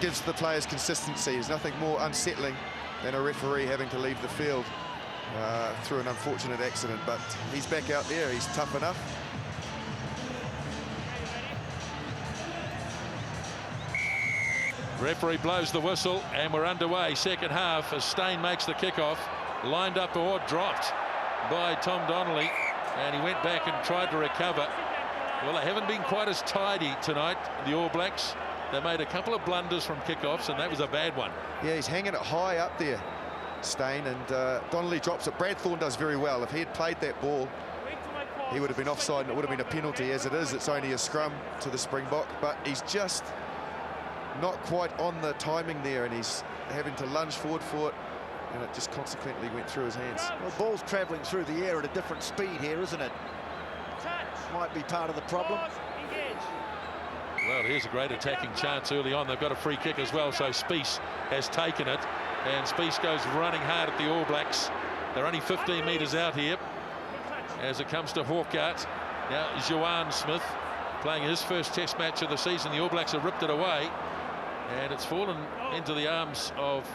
Gives the players consistency. There's nothing more unsettling than a referee having to leave the field through an unfortunate accident. But he's back out there. He's tough enough. Referee blows the whistle and we're underway. Second half as Steyn makes the kickoff. Lined up or dropped by Tom Donnelly. And he went back and tried to recover. Well, they haven't been quite as tidy tonight, the All Blacks. They made a couple of blunders from kickoffs, and that was a bad one. Yeah, he's hanging it high up there, Steyn, and Donnelly drops it. Brad Thorne does very well. If he had played that ball, he would have been offside, and it would have been a penalty. As it is, it's only a scrum to the Springbok, but he's just not quite on the timing there, and he's having to lunge forward for it, and it just consequently went through his hands. Well, the ball's travelling through the air at a different speed here, isn't it? Might be part of the problem. Well, here's a great attacking chance early on. They've got a free kick as well, so Spies has taken it, and Spies goes running hard at the All Blacks. They're only 15 metres out here as it comes to Hawkart. Now Johan Smith playing his first test match of the season. The All Blacks have ripped it away, and it's fallen into the arms of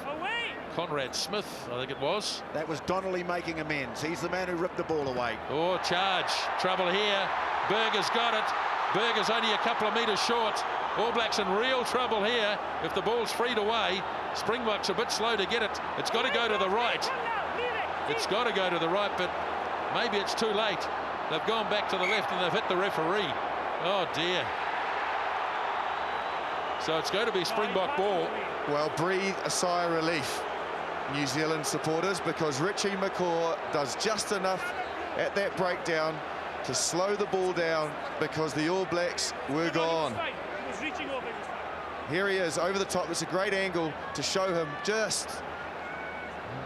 Conrad Smith, I think it was. That was Donnelly making amends. He's the man who ripped the ball away. Oh, charge. Trouble here. Berger's got it. Berger's only a couple of metres short. All Blacks in real trouble here. If the ball's freed away, Springboks a bit slow to get it. It's got to go to the right. It's got to go to the right, but maybe it's too late. They've gone back to the left and they've hit the referee. Oh, dear. So it's going to be Springbok ball. Well, breathe a sigh of relief, New Zealand supporters, because Richie McCaw does just enough at that breakdown to slow the ball down because the All Blacks were gone. Here he is over the top. It's a great angle to show him just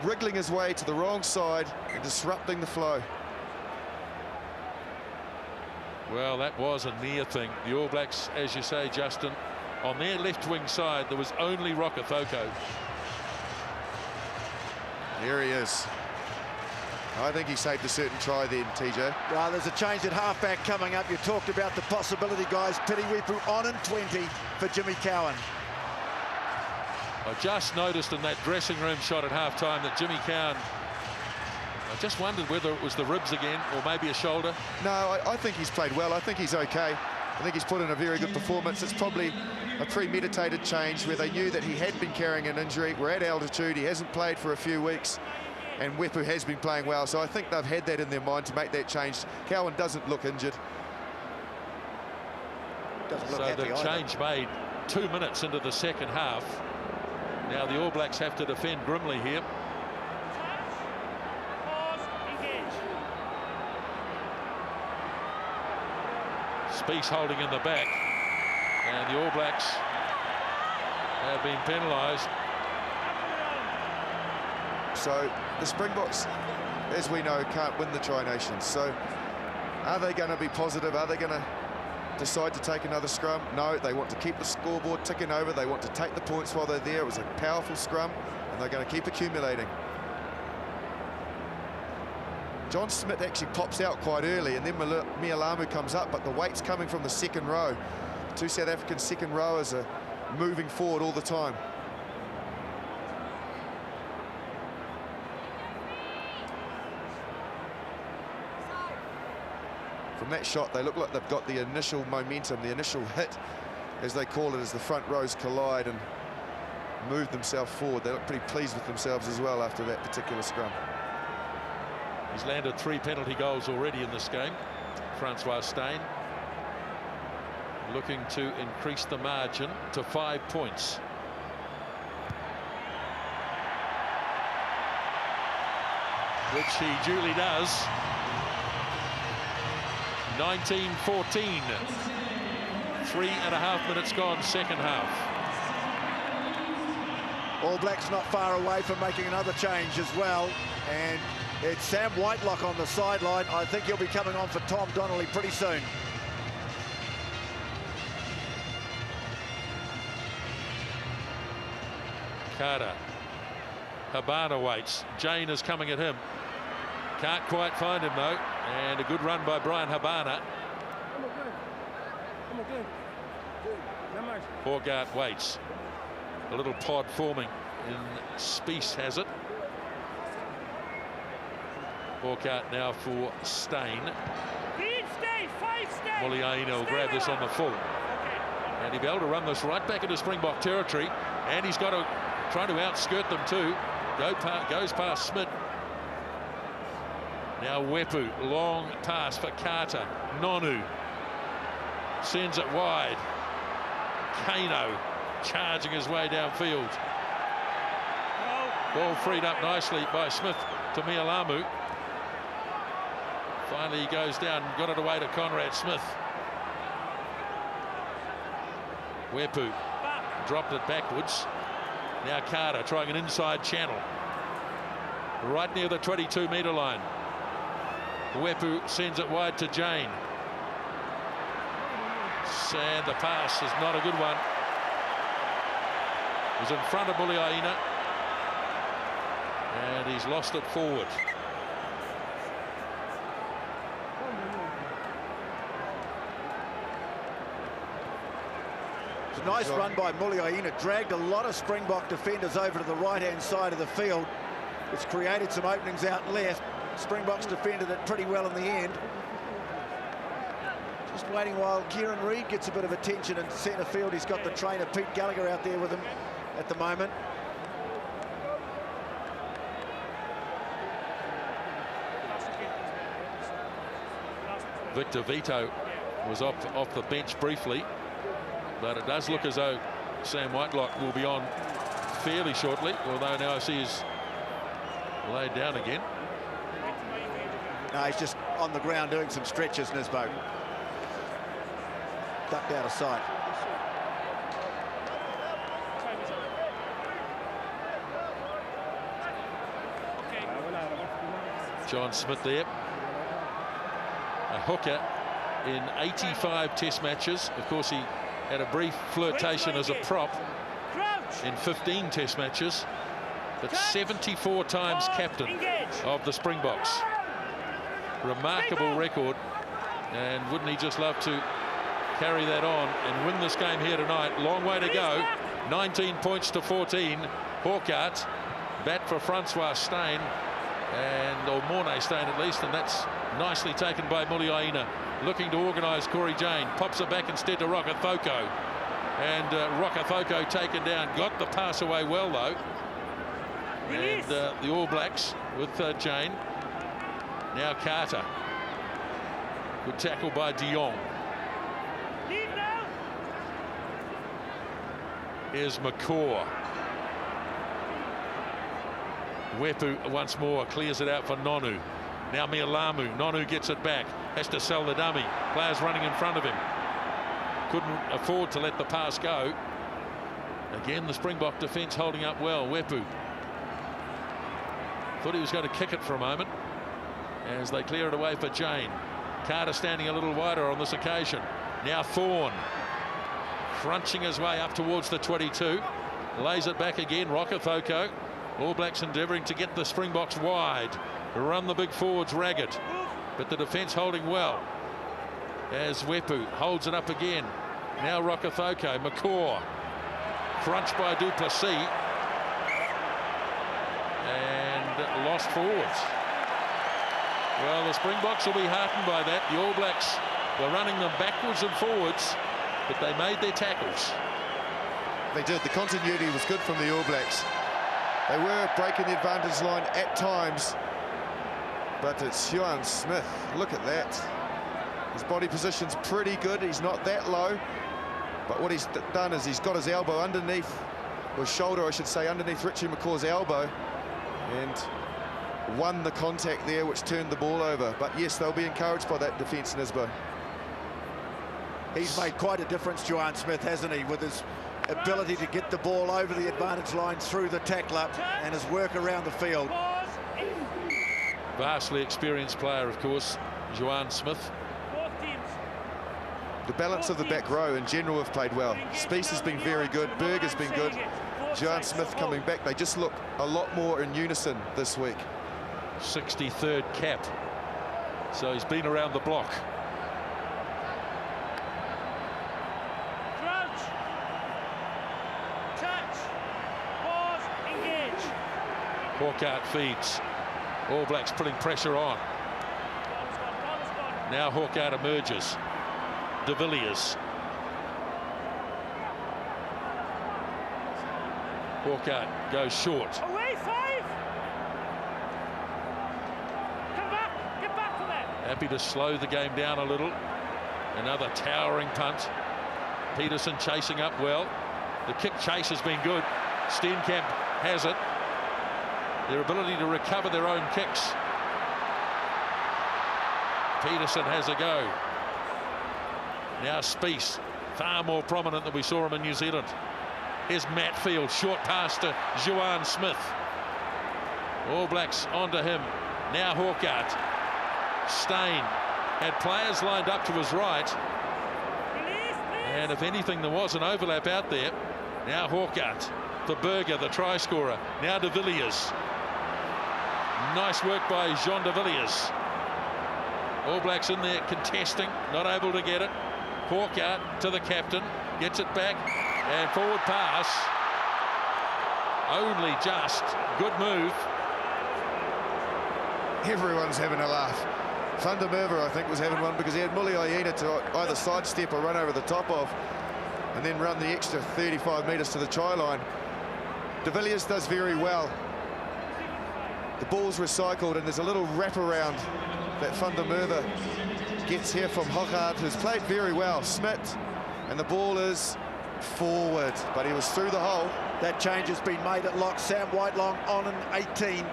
wriggling his way to the wrong side and disrupting the flow. Well, that was a near thing. The All Blacks, as you say, Justin, on their left wing side, there was only Rokethoko. Here he is. I think he saved a certain try then, TJ. Well, there's a change at halfback coming up. You talked about the possibility, guys. Piriwepu on in 20 for Jimmy Cowan. I just noticed in that dressing room shot at halftime that Jimmy Cowan, I just wondered whether it was the ribs again or maybe a shoulder. No, I think he's played well. I think he's okay. I think he's put in a very good performance. It's probably a premeditated change where they knew that he had been carrying an injury. We're at altitude. He hasn't played for a few weeks. And Wepu has been playing well, so I think they've had that in their mind to make that change. Cowan doesn't look injured. Doesn't look so happy the either. change made 2 minutes into the second half. Now the All Blacks have to defend grimly here. Pause, engage. Spieth holding in the back, and the All Blacks have been penalised. So the Springboks, as we know, can't win the Tri-Nations. So are they going to be positive? Are they going to decide to take another scrum? No, they want to keep the scoreboard ticking over. They want to take the points while they're there. It was a powerful scrum, and they're going to keep accumulating. John Smith actually pops out quite early, and then Mialamu comes up, but the weight's coming from the second row. Two South African second rowers are moving forward all the time. From that shot, they look like they've got the initial momentum, the initial hit, as they call it, as the front rows collide and move themselves forward. They look pretty pleased with themselves as well after that particular scrum. He's landed 3 penalty goals already in this game, Francois Steyn, looking to increase the margin to 5 points. Which he duly does. 19-14. 3.5 minutes gone, second half. All Blacks not far away from making another change as well, and it's Sam Whitelock on the sideline. I think he'll be coming on for Tom Donnelly pretty soon. Carter. Habana waits. Jane is coming at him. Can't quite find him though, and a good run by Brian Habana. Horgart waits. A little pod forming in Spieth has it. Horgart now for Steyn. Muliaina will grab this on the full. And he'll be able to run this right back into Springbok territory, and he's got to try to outskirt them too. Goes past Smith. Now Wepu, long pass for Carter. Nonu sends it wide. Kano charging his way downfield. Ball freed up nicely by Smith to Mialamu. Finally he goes down and got it away to Conrad Smith. Wepu dropped it backwards. Now Carter trying an inside channel. Right near the 22-metre line. Wepu sends it wide to Jane. And the pass is not a good one. He's in front of Muliaina. And he's lost it forward. It's a nice run by Muliaina. Dragged a lot of Springbok defenders over to the right-hand side of the field. It's created some openings out left. Springboks defended it pretty well in the end. Just waiting while Kieran Reid gets a bit of attention in centre field. He's got the trainer Pete Gallagher out there with him at the moment. Victor Vito was off the bench briefly, but it does look as though Sam Whitelock will be on fairly shortly, although now I see he's laid down again. No, he's just on the ground doing some stretches, Nisbo. Ducked out of sight. John Smith there. A hooker in 85 test matches. Of course, he had a brief flirtation as a prop in 15 test matches, but 74 times captain of the Springboks. Remarkable record, and wouldn't he just love to carry that on and win this game here tonight? Long way to go. 19 points to 14. Horgart bat for Francois Steyn, or Mornay Steyn at least, and that's nicely taken by Muliaina, looking to organise Corey Jane. Pops it back instead to Rokathoko, and Rokathoko taken down. Got the pass away well though. And the All Blacks with Jane. Now Carter. Good tackle by De Jong. Here's McCaw. Wepu once more clears it out for Nonu. Now Mialamu. Nonu gets it back. Has to sell the dummy. Players running in front of him. Couldn't afford to let the pass go. Again, the Springbok defence holding up well. Wepu. Thought he was going to kick it for a moment as they clear it away for Jane. Carter standing a little wider on this occasion. Now Thorne. Crunching his way up towards the 22. Lays it back again. Rokethoko. All Blacks endeavouring to get the Springboks wide. Run the big forwards ragged. But the defence holding well. As Wepu holds it up again. Now Rokethoko. McCaw. Crunched by du Plessis. And lost forwards. Well, the Springboks will be heartened by that. The All Blacks were running them backwards and forwards, but they made their tackles. They did. The continuity was good from the All Blacks. They were breaking the advantage line at times, but it's Johan Smith. Look at that. His body position's pretty good. He's not that low, but what he's done is he's got his elbow underneath, or shoulder, I should say, underneath Richie McCaw's elbow, and won the contact there, which turned the ball over. But yes, they'll be encouraged by that defence, Nisbo. He's made quite a difference, Johan Smith, hasn't he, with his ability to get the ball over the advantage line through the tackler and his work around the field. Vastly experienced player, of course, Johan Smith. The balance of the back row in general have played well. Spies has been very good. Berg has been good. Johan Smith coming back. They just look a lot more in unison this week. 63rd cap. So he's been around the block. Crouch. Touch. Pause. Engage. Hawkart feeds. All Blacks putting pressure on. Now Hawkart emerges. De Villiers. Hawkart goes short. Away 5. Come back. Get back to that. Happy to slow the game down a little. Another towering punt. Peterson chasing up well. The kick chase has been good. Steenkamp has it. Their ability to recover their own kicks. Peterson has a go. Now Spies, far more prominent than we saw him in New Zealand. Here's Matfield, short pass to Johan Smith. All Blacks onto him. Now Hawkart. Steyn had players lined up to his right. And if anything, there was an overlap out there. Now Hawkart for Berger, the try scorer. Now De Villiers. Nice work by Jean De Villiers. All Blacks in there contesting, not able to get it. Hawkart to the captain, gets it back, and forward pass. Only just. Good move. Everyone's having a laugh. Van der Merwe, I think, was having one because he had Muliaina to either sidestep or run over the top of, and then run the extra 35 metres to the try line. De Villiers does very well. The ball's recycled, and there's a little wraparound that Van der Merwe gets here from Hawkart, who's played very well. Smith, and the ball is forward, but he was through the hole. That change has been made at lock. Sam Whitelong on an 18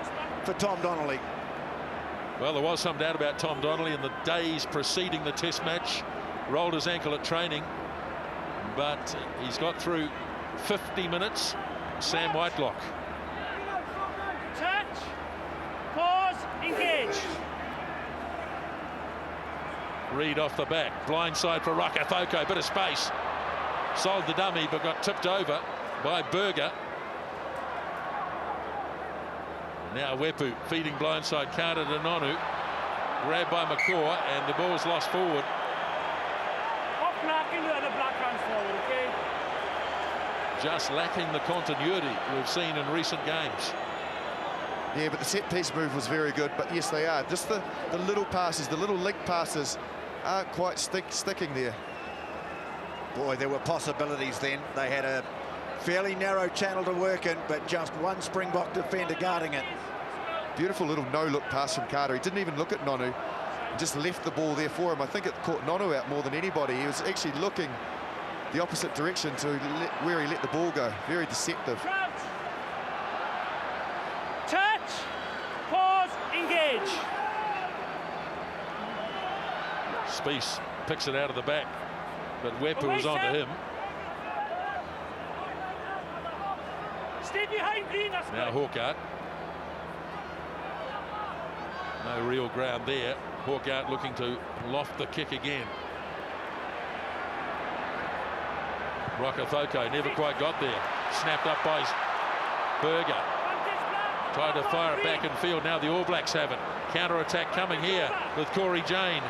for Tom Donnelly. Well, there was some doubt about Tom Donnelly in the days preceding the test match. Rolled his ankle at training, but he's got through 50 minutes. Sam Whitelock. Touch. Pause. Engage. Reed off the back. Blindside for Rokethoko. Bit of space. Sold the dummy, but got tipped over by Berger. Now Wepu feeding blindside. Carter to Nonu. Grabbed by McCaw, and the ball's lost forward. Up black into the other black runs forward, okay? Just lacking the continuity we've seen in recent games. Yeah, but the set-piece move was very good. But yes, they are. Just the little passes, the little link passes aren't quite sticking there. Boy, there were possibilities then. They had a Fairly narrow channel to work in, but just one Springbok defender guarding it. Beautiful little no-look pass from Carter. He didn't even look at Nonu. He just left the ball there for him. I think it caught Nonu out more than anybody. He was actually looking the opposite direction to where he let the ball go. Very deceptive. Touch, pause, engage. Spieth picks it out of the back, but Wepu was onto him. Stay behind green. Now Hawkart. No real ground there. Hawkart looking to loft the kick again. Rokethoko never quite got there. Snapped up by Berger. Tried to fire it back in field. Now the All Blacks have it. Counter-attack coming here with Corey Jane.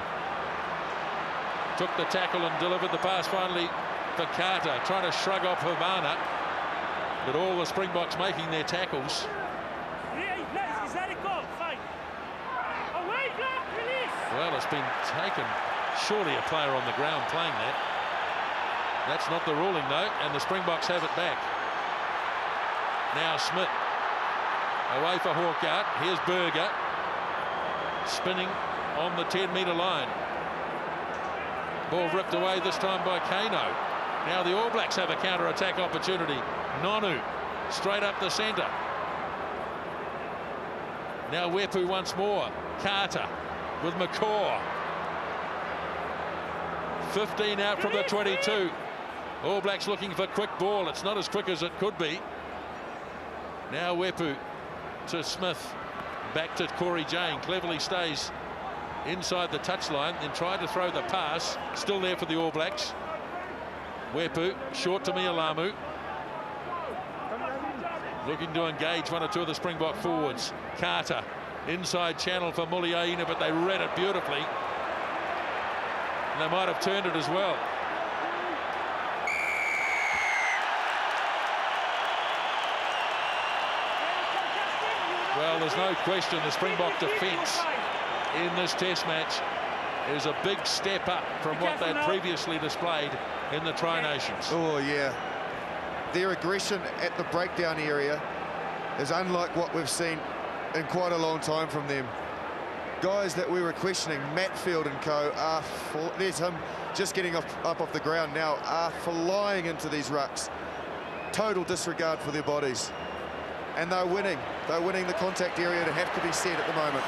Took the tackle and delivered the pass finally for Carter. Trying to shrug off Havana. But all the Springboks making their tackles. Is that a goal? Fine. Away, Black, release. Well, it's been taken. Surely a player on the ground playing that. That's not the ruling, though, and the Springboks have it back. Now Smith. Away for Hawkart. Here's Berger. Spinning on the 10-metre line. Ball ripped away this time by Kano. Now the All Blacks have a counter-attack opportunity. Nonu straight up the centre. Now Wepu once more. Carter with McCaw. 15 out from the 22. All Blacks looking for quick ball. It's not as quick as it could be. Now Wepu to Smith. Back to Corey Jane. Cleverly stays inside the touchline. Then tried to throw the pass. Still there for the All Blacks. Wepu short to Mialamu. Looking to engage one or two of the Springbok forwards. Carter inside channel for Muliaina, but they read it beautifully. And they might have turned it as well. Well, there's no question the Springbok defence in this Test match is a big step up from what they'd previously displayed in the Tri-Nations. Oh, yeah. Their aggression at the breakdown area is unlike what we've seen in quite a long time from them. Guys that we were questioning, Matfield and co, there's him just getting up off the ground now, are flying into these rucks. Total disregard for their bodies. And they're winning. They're winning the contact area to have to be said at the moment.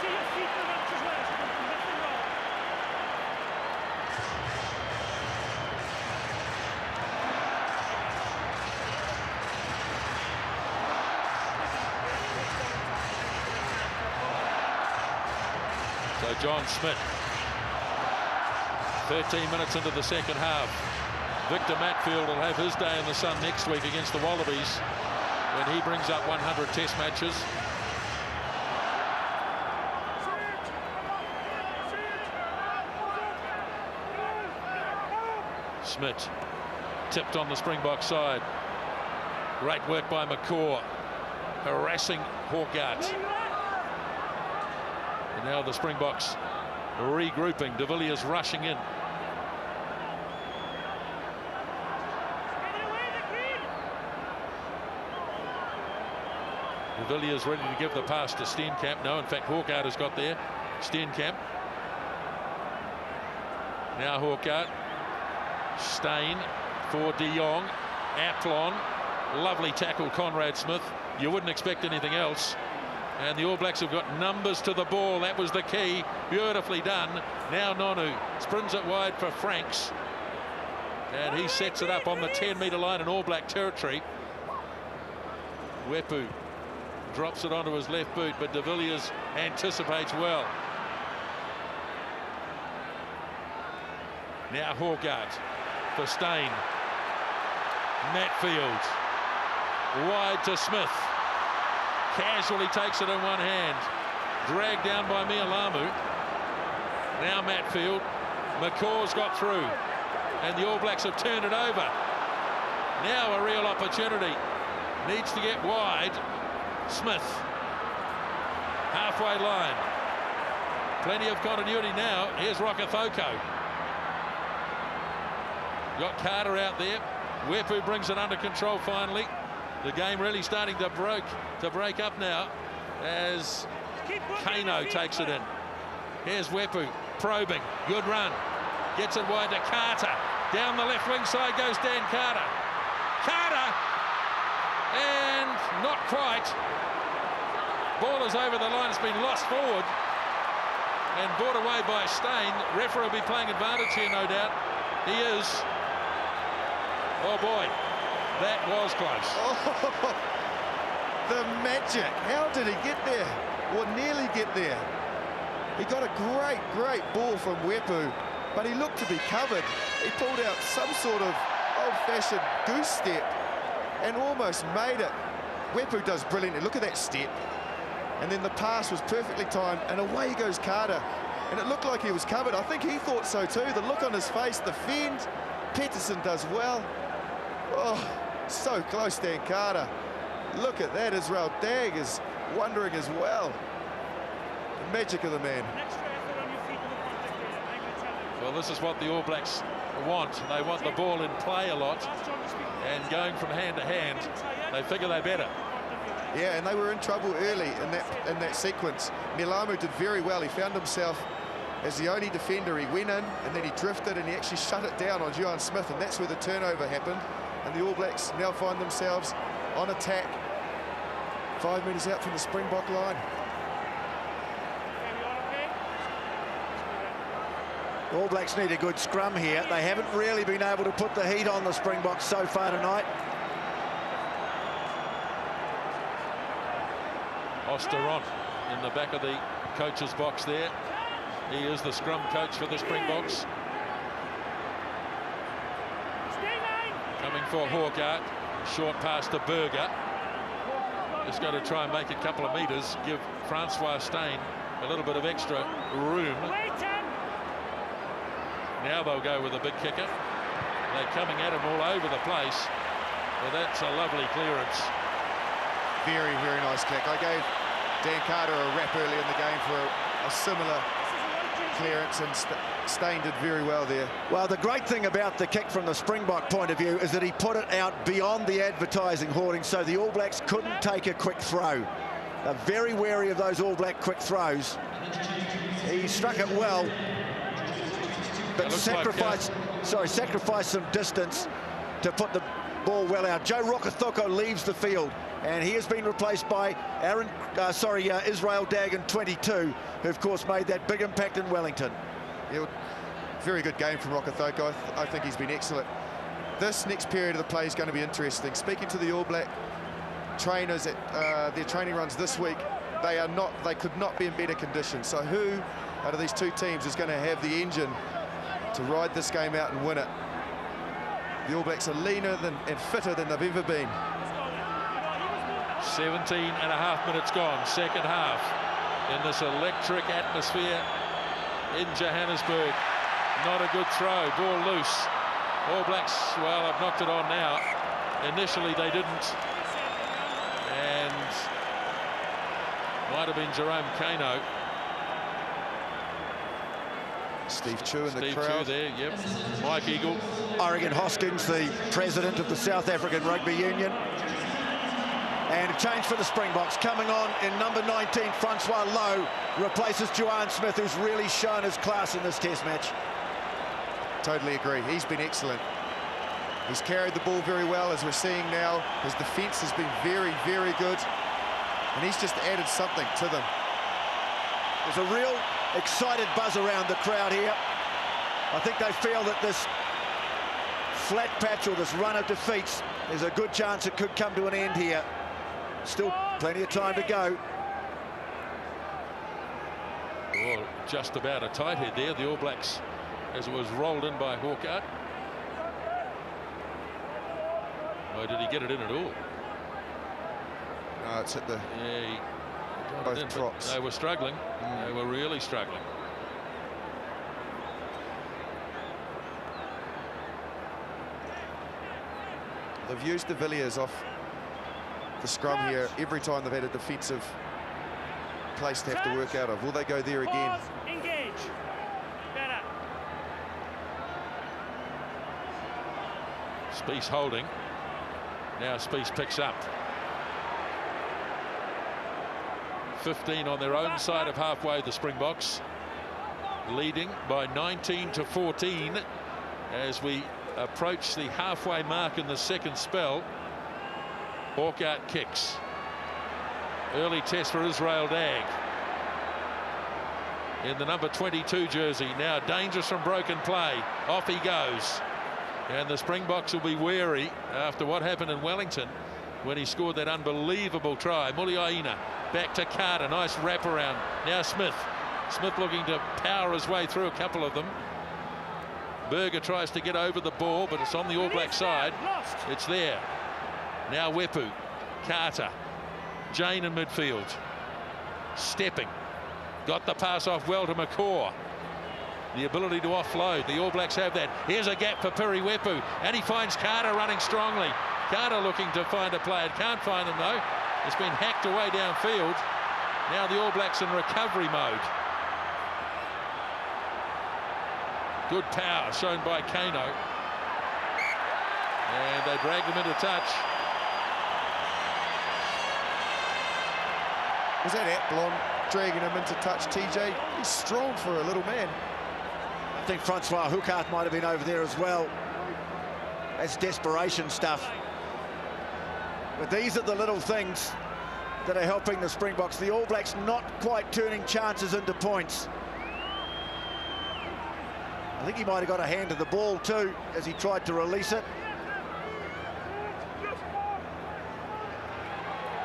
So John Smith, 13 minutes into the second half. Victor Matfield will have his day in the sun next week against the Wallabies when he brings up 100 Test matches. Smith tipped on the Springbok side. Great work by McCaw, harassing Hawkart. And now the Springboks regrouping. De Villiers rushing in. De Villiers ready to give the pass to Steenkamp. No, in fact, Hawkart has got there. Steenkamp. Now Hawkart. Steyn for De Jong. Aplon. Lovely tackle, Conrad Smith. You wouldn't expect anything else. And the All Blacks have got numbers to the ball. That was the key. Beautifully done. Now Nonu sprints it wide for Franks. And he sets it up on the 10-metre line in All Black territory. Wepu drops it onto his left boot, but De Villiers anticipates well. Now Hawkart for Steyn. Matfield wide to Smith. Casually takes it in one hand. Dragged down by Mialamu. Now Matfield. McCaw's got through. And the All Blacks have turned it over. Now a real opportunity. Needs to get wide. Smith. Halfway line. Plenty of continuity now. Here's Rokethoko. Got Carter out there. Wepu brings it under control finally. The game really starting to break up now as Kano takes it in. Here's Wepu probing, good run, gets it wide to Carter. Down the left wing side goes Dan Carter. Carter, and not quite. Ball is over the line, it's been lost forward and brought away by Steyn. Referee will be playing advantage here, no doubt. He is. Oh boy, that was close. Oh, the magic. How did he get there? Or nearly get there? He got a great ball from Wepu, but he looked to be covered. He pulled out some sort of old-fashioned goose step and almost made it. Wepu does brilliantly. Look at that step. And then the pass was perfectly timed, and away goes Carter. And it looked like he was covered. I think he thought so too. The look on his face, the fend. Peterson does well. Oh, so close, Dan Carter. Look at that. Israel Dag is wondering as well. The magic of the man. Well, this is what the All Blacks want. They want the ball in play a lot, and going from hand to hand, they figure they better. Yeah, and they were in trouble early in that sequence. Milamu did very well. He found himself as the only defender. He went in, and then he drifted, and he actually shut it down on Johan Smith, and that's where the turnover happened. And the All Blacks now find themselves on attack, 5 metres out from the Springbok line. The All Blacks need a good scrum here. They haven't really been able to put the heat on the Springboks so far tonight. Osteron in the back of the coach's box there. He is the scrum coach for the Springboks. Coming for Hawkart. Short pass to Berger. Just got to try and make a couple of metres, give Francois Steyn a little bit of extra room. Now they'll go with a big kicker. They're coming at him all over the place. Well, that's a lovely clearance. Very nice kick. I gave Dan Carter a rap early in the game for a similar clearance, and Steyn did very well there. Well, the great thing about the kick from the Springbok point of view is that he put it out beyond the advertising hoarding, so the All Blacks couldn't take a quick throw. They're very wary of those All Black quick throws. He struck it well, but sacrificed some distance to put the ball well out. Joe Rokethoko leaves the field, and he has been replaced by Israel Dag in 22, who of course made that big impact in Wellington. Yeah, very good game from Rokethoko. I think he's been excellent. This next period of the play is going to be interesting. Speaking to the All Black trainers at their training runs this week, they could not be in better condition. So who out of these two teams is going to have the engine to ride this game out and win it? The All Blacks are leaner and fitter than they've ever been. 17.5 minutes gone, second half, in this electric atmosphere in Johannesburg. Not a good throw, ball loose. All Blacks, well, have knocked it on now. Initially they didn't, and might have been Jerome Kano. Steve Chu in the Steve crowd. Chu there, yep. Mike Eagle. Oregon Hoskins, the president of the South African Rugby Union. And a change for the Springboks. Coming on in number 19, Francois Lowe replaces Johan Smith, who's really shown his class in this test match. Totally agree. He's been excellent. He's carried the ball very well, as we're seeing now. His defence has been very good. And he's just added something to them. There's a real excited buzz around the crowd here. I think they feel that this flat patch, or this run of defeats, there's a good chance it could come to an end here. Still plenty of time to go. Well, just about a tight head there. The All Blacks, as it was rolled in by Hawkart. Oh, did he get it in at all? No, it's at the... Yeah, he got both it in, props. They were struggling. They were really struggling. They've used de Villiers off the scrum here every time they've had a defensive place to have to work out of. Will they go there again? Engage. Better. Spieth holding. Now Spieth picks up. 15 on their own side of halfway, the Springboks, leading by 19-14 as we approach the halfway mark in the second spell. Hawkout kicks. Early test for Israel Dag in the number 22 jersey. Now dangerous from broken play. Off he goes. And the Springboks will be wary after what happened in Wellington when he scored that unbelievable try. Muliaina back to Carter. Nice wraparound. Now Smith. Smith looking to power his way through a couple of them. Berger tries to get over the ball, but it's on the All Black side. It's there. Now Wepu. Carter. Jane in midfield. Stepping. Got the pass off well to McCaw. The ability to offload. The All Blacks have that. Here's a gap for Piri Wepu, and he finds Carter running strongly. Carter looking to find a player. Can't find him though. It's been hacked away downfield. Now the All Blacks in recovery mode. Good power shown by Kano. And they drag them into touch. Was that Atlon dragging him into touch, TJ? He's strong for a little man. I think Francois Houcart might have been over there as well. That's desperation stuff. But these are the little things that are helping the Springboks. The All Blacks not quite turning chances into points. I think he might have got a hand to the ball too as he tried to release it.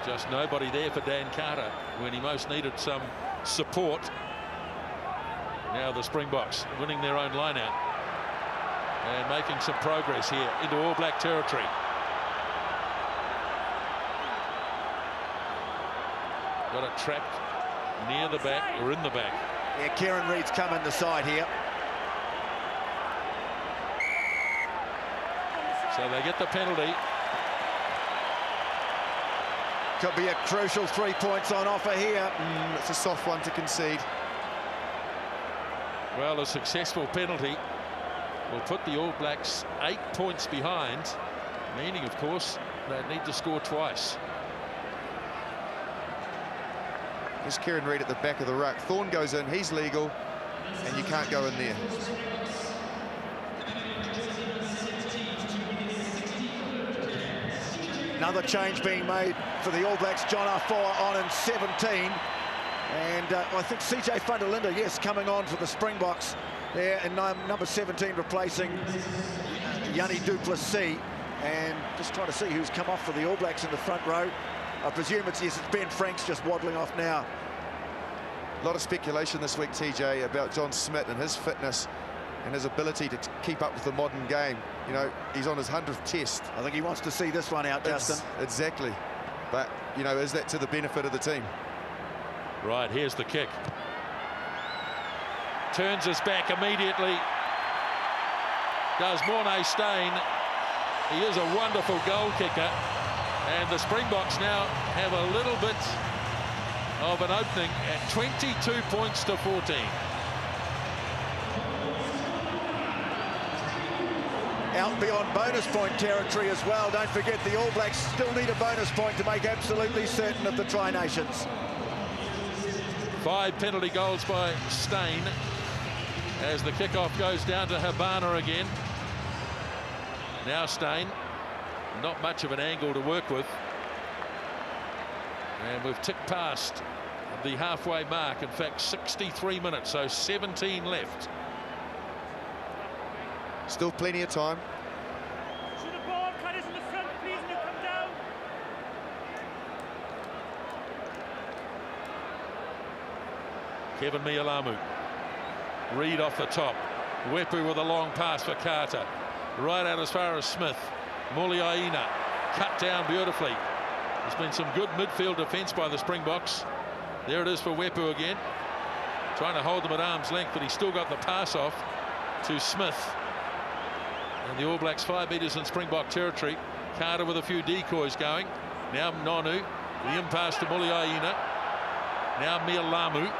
Just nobody there for Dan Carter when he most needed some support. Now the Springboks winning their own line-out and making some progress here into All Black territory. Got it trapped near the back or in the back. Yeah, Kieran Reid's come in the side here. So they get the penalty. Could be a crucial 3 points on offer here. It's a soft one to concede. Well, a successful penalty will put the All Blacks 8 points behind, meaning, of course, they need to score twice. There's Kieran Reid at the back of the ruck. Thorne goes in, he's legal, and you can't go in there. Another change being made for the All Blacks. John Afoa on in 17. And I think CJ Funderlinda, yes, coming on for the Springboks there, and number 17 replacing Yanni Duplessis. And just trying to see who's come off for the All Blacks in the front row. I presume it's Ben Franks just waddling off now. A lot of speculation this week, TJ, about John Smith and his fitness and his ability to keep up with the modern game. You know, he's on his 100th test. I think he wants to see this one out, Justin. Exactly. But, you know, is that to the benefit of the team? Right, here's the kick. Turns his back immediately. Does Mornay Steyn. He is a wonderful goal kicker. And the Springboks now have a little bit of an opening at 22 points to 14. Out beyond bonus point territory as well. Don't forget the All Blacks still need a bonus point to make absolutely certain of the Tri-Nations. 5 penalty goals by Steyn as the kickoff goes down to Habana again. Now Steyn, not much of an angle to work with. And we've ticked past the halfway mark. In fact, 63 minutes, so 17 left. Still plenty of time. To the ball, cutters in the front, please, and you come down. Kevin Mialamu. Reid off the top. Wepu with a long pass for Carter. Right out as far as Smith. Muliaina cut down beautifully. There's been some good midfield defence by the Springboks. There it is for Wepu again. Trying to hold them at arm's length, but he's still got the pass off to Smith. And the All Blacks 5 metres in Springbok territory. Carter with a few decoys going. Now Nonu. The impasse to Muliaina. Now Mialamu.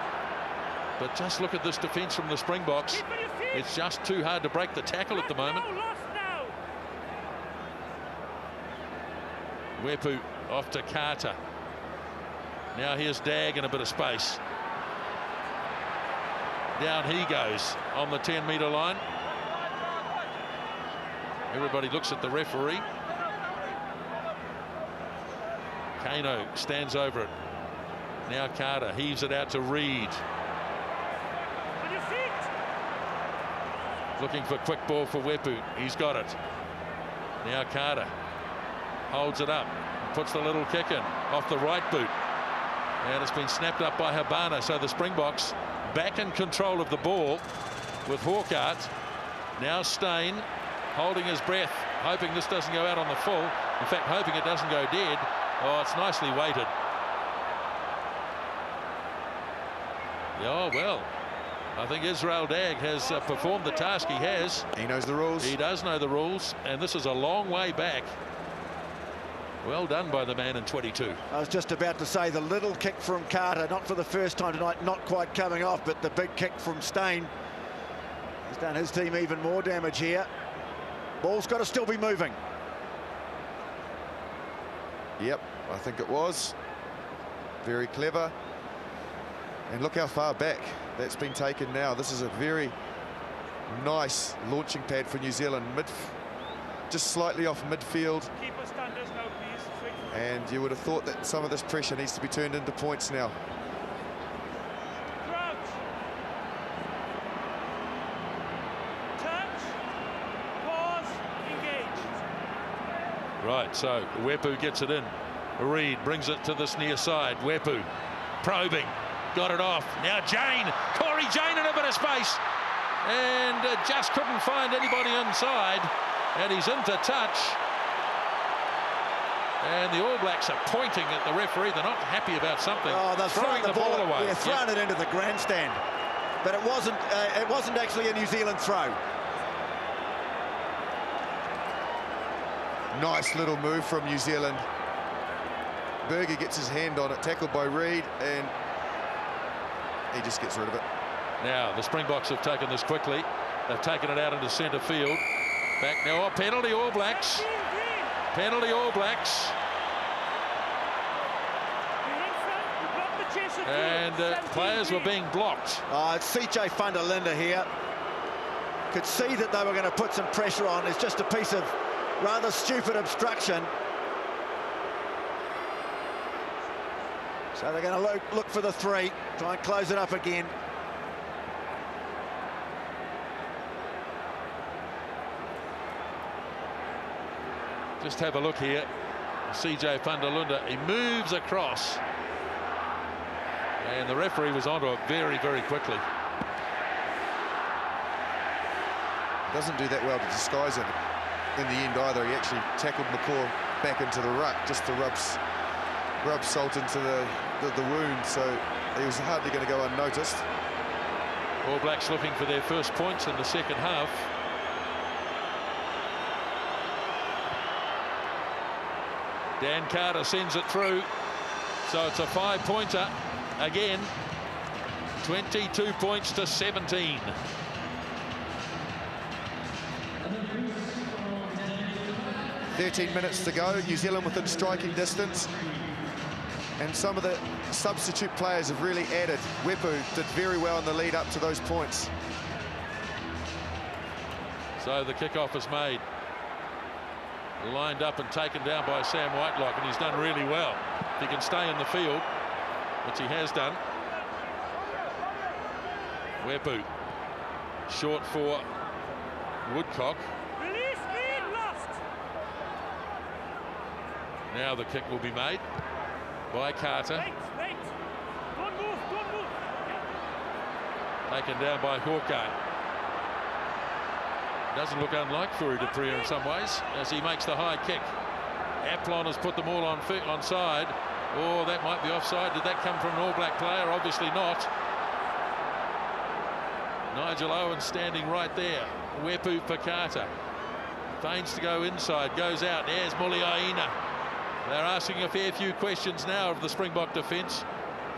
But just look at this defence from the Springboks. It's just too hard to break the tackle at the moment. Wepu off to Carter. Now here's Dag in a bit of space. Down he goes on the 10-metre line. Everybody looks at the referee. Kano stands over it. Now Carter heaves it out to Reed. On your feet. Looking for quick ball for Wepu. He's got it. Now Carter holds it up. Puts the little kick in off the right boot. And it's been snapped up by Habana. So the Springboks back in control of the ball with Hawkart. Now Steyn holding his breath, hoping this doesn't go out on the full. In fact, hoping it doesn't go dead. Oh, it's nicely weighted. Oh, well, I think Israel Dag has performed the task. He has. He knows the rules. He does know the rules, and this is a long way back. Well done by the man in 22. I was just about to say the little kick from Carter, not for the first time tonight, not quite coming off, but the big kick from Steyn has done his team even more damage here. Ball's got to still be moving. Yep, I think it was. Very clever. And look how far back that's been taken now. This is a very nice launching pad for New Zealand. Just slightly off midfield. Keep us standards now, please. And you would have thought that some of this pressure needs to be turned into points now. Crouch. Touch. Pause. Engage. Right, so Wepu gets it in. Reed brings it to this near side. Wepu probing. Got it off. Now Jane. Corey Jane in a bit of space. And just couldn't find anybody inside. And he's into touch. And the All Blacks are pointing at the referee. They're not happy about something. Oh, they're throwing the ball away. They're throwing it into the grandstand. But it wasn't actually a New Zealand throw. Nice little move from New Zealand. Berger gets his hand on it, tackled by Reed, and he just gets rid of it. Now the Springboks have taken this quickly. They've taken it out into centre field. Back now, oh, penalty All Blacks. Penalty All Blacks. And players were being blocked. It's CJ van der Linde here. Could see that they were going to put some pressure on. It's just a piece of rather stupid obstruction. So they're going to look for the 3, try and close it up again. Just have a look here. CJ van der Linde, he moves across. And the referee was onto it very, very quickly. Doesn't do that well to disguise it in the end either. He actually tackled McCaw back into the ruck just to rub salt into the wound, so he was hardly going to go unnoticed. All Blacks looking for their first points in the second half. Dan Carter sends it through, so it's a 5-pointer again. 22 points to 17. "13 minutes to go, New Zealand within striking distance, and some of the substitute players have really added. Wepu did very well in the lead up to those points. So the kickoff is made. Lined up and taken down by Sam Whitelock, and he's done really well. If he can stay in the field, which he has done. Wepu, short for Woodcock. Release, lead, lost. Now the kick will be made by Carter. Wait. Don't move. Taken down by Hawkart. Doesn't look unlike Furi de Priya in some ways as he makes the high kick. Aplon has put them all on side. Oh, that might be offside. Did that come from an All Black player? Obviously not. Nigel Owen standing right there. Wepu for Carter. Feigns to go inside, goes out. There's Muliaina. They're asking a fair few questions now of the Springbok defence.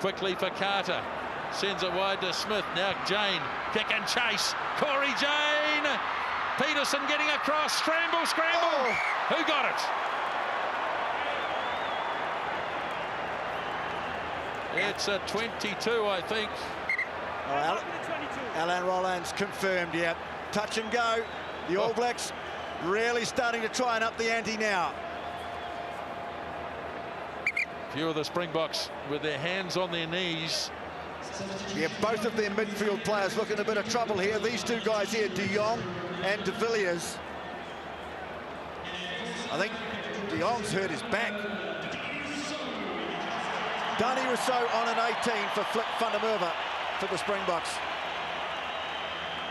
Quickly for Carter. Sends it wide to Smith. Now Jane. Kick and chase. Corey Jane. Peterson getting across. Scramble. Oh. Who got it? It's a 22, I think. Oh, Alain Roland's confirmed, yeah. Touch and go. The All Blacks really starting to try and up the ante now. Few of the Springboks with their hands on their knees. Yeah, both of their midfield players look in a bit of trouble here. These two guys here, De Jong and de Villiers. I think De Jong's hurt his back. Danny Rousseau on an 18 for Flip van der Merwe for the Springboks.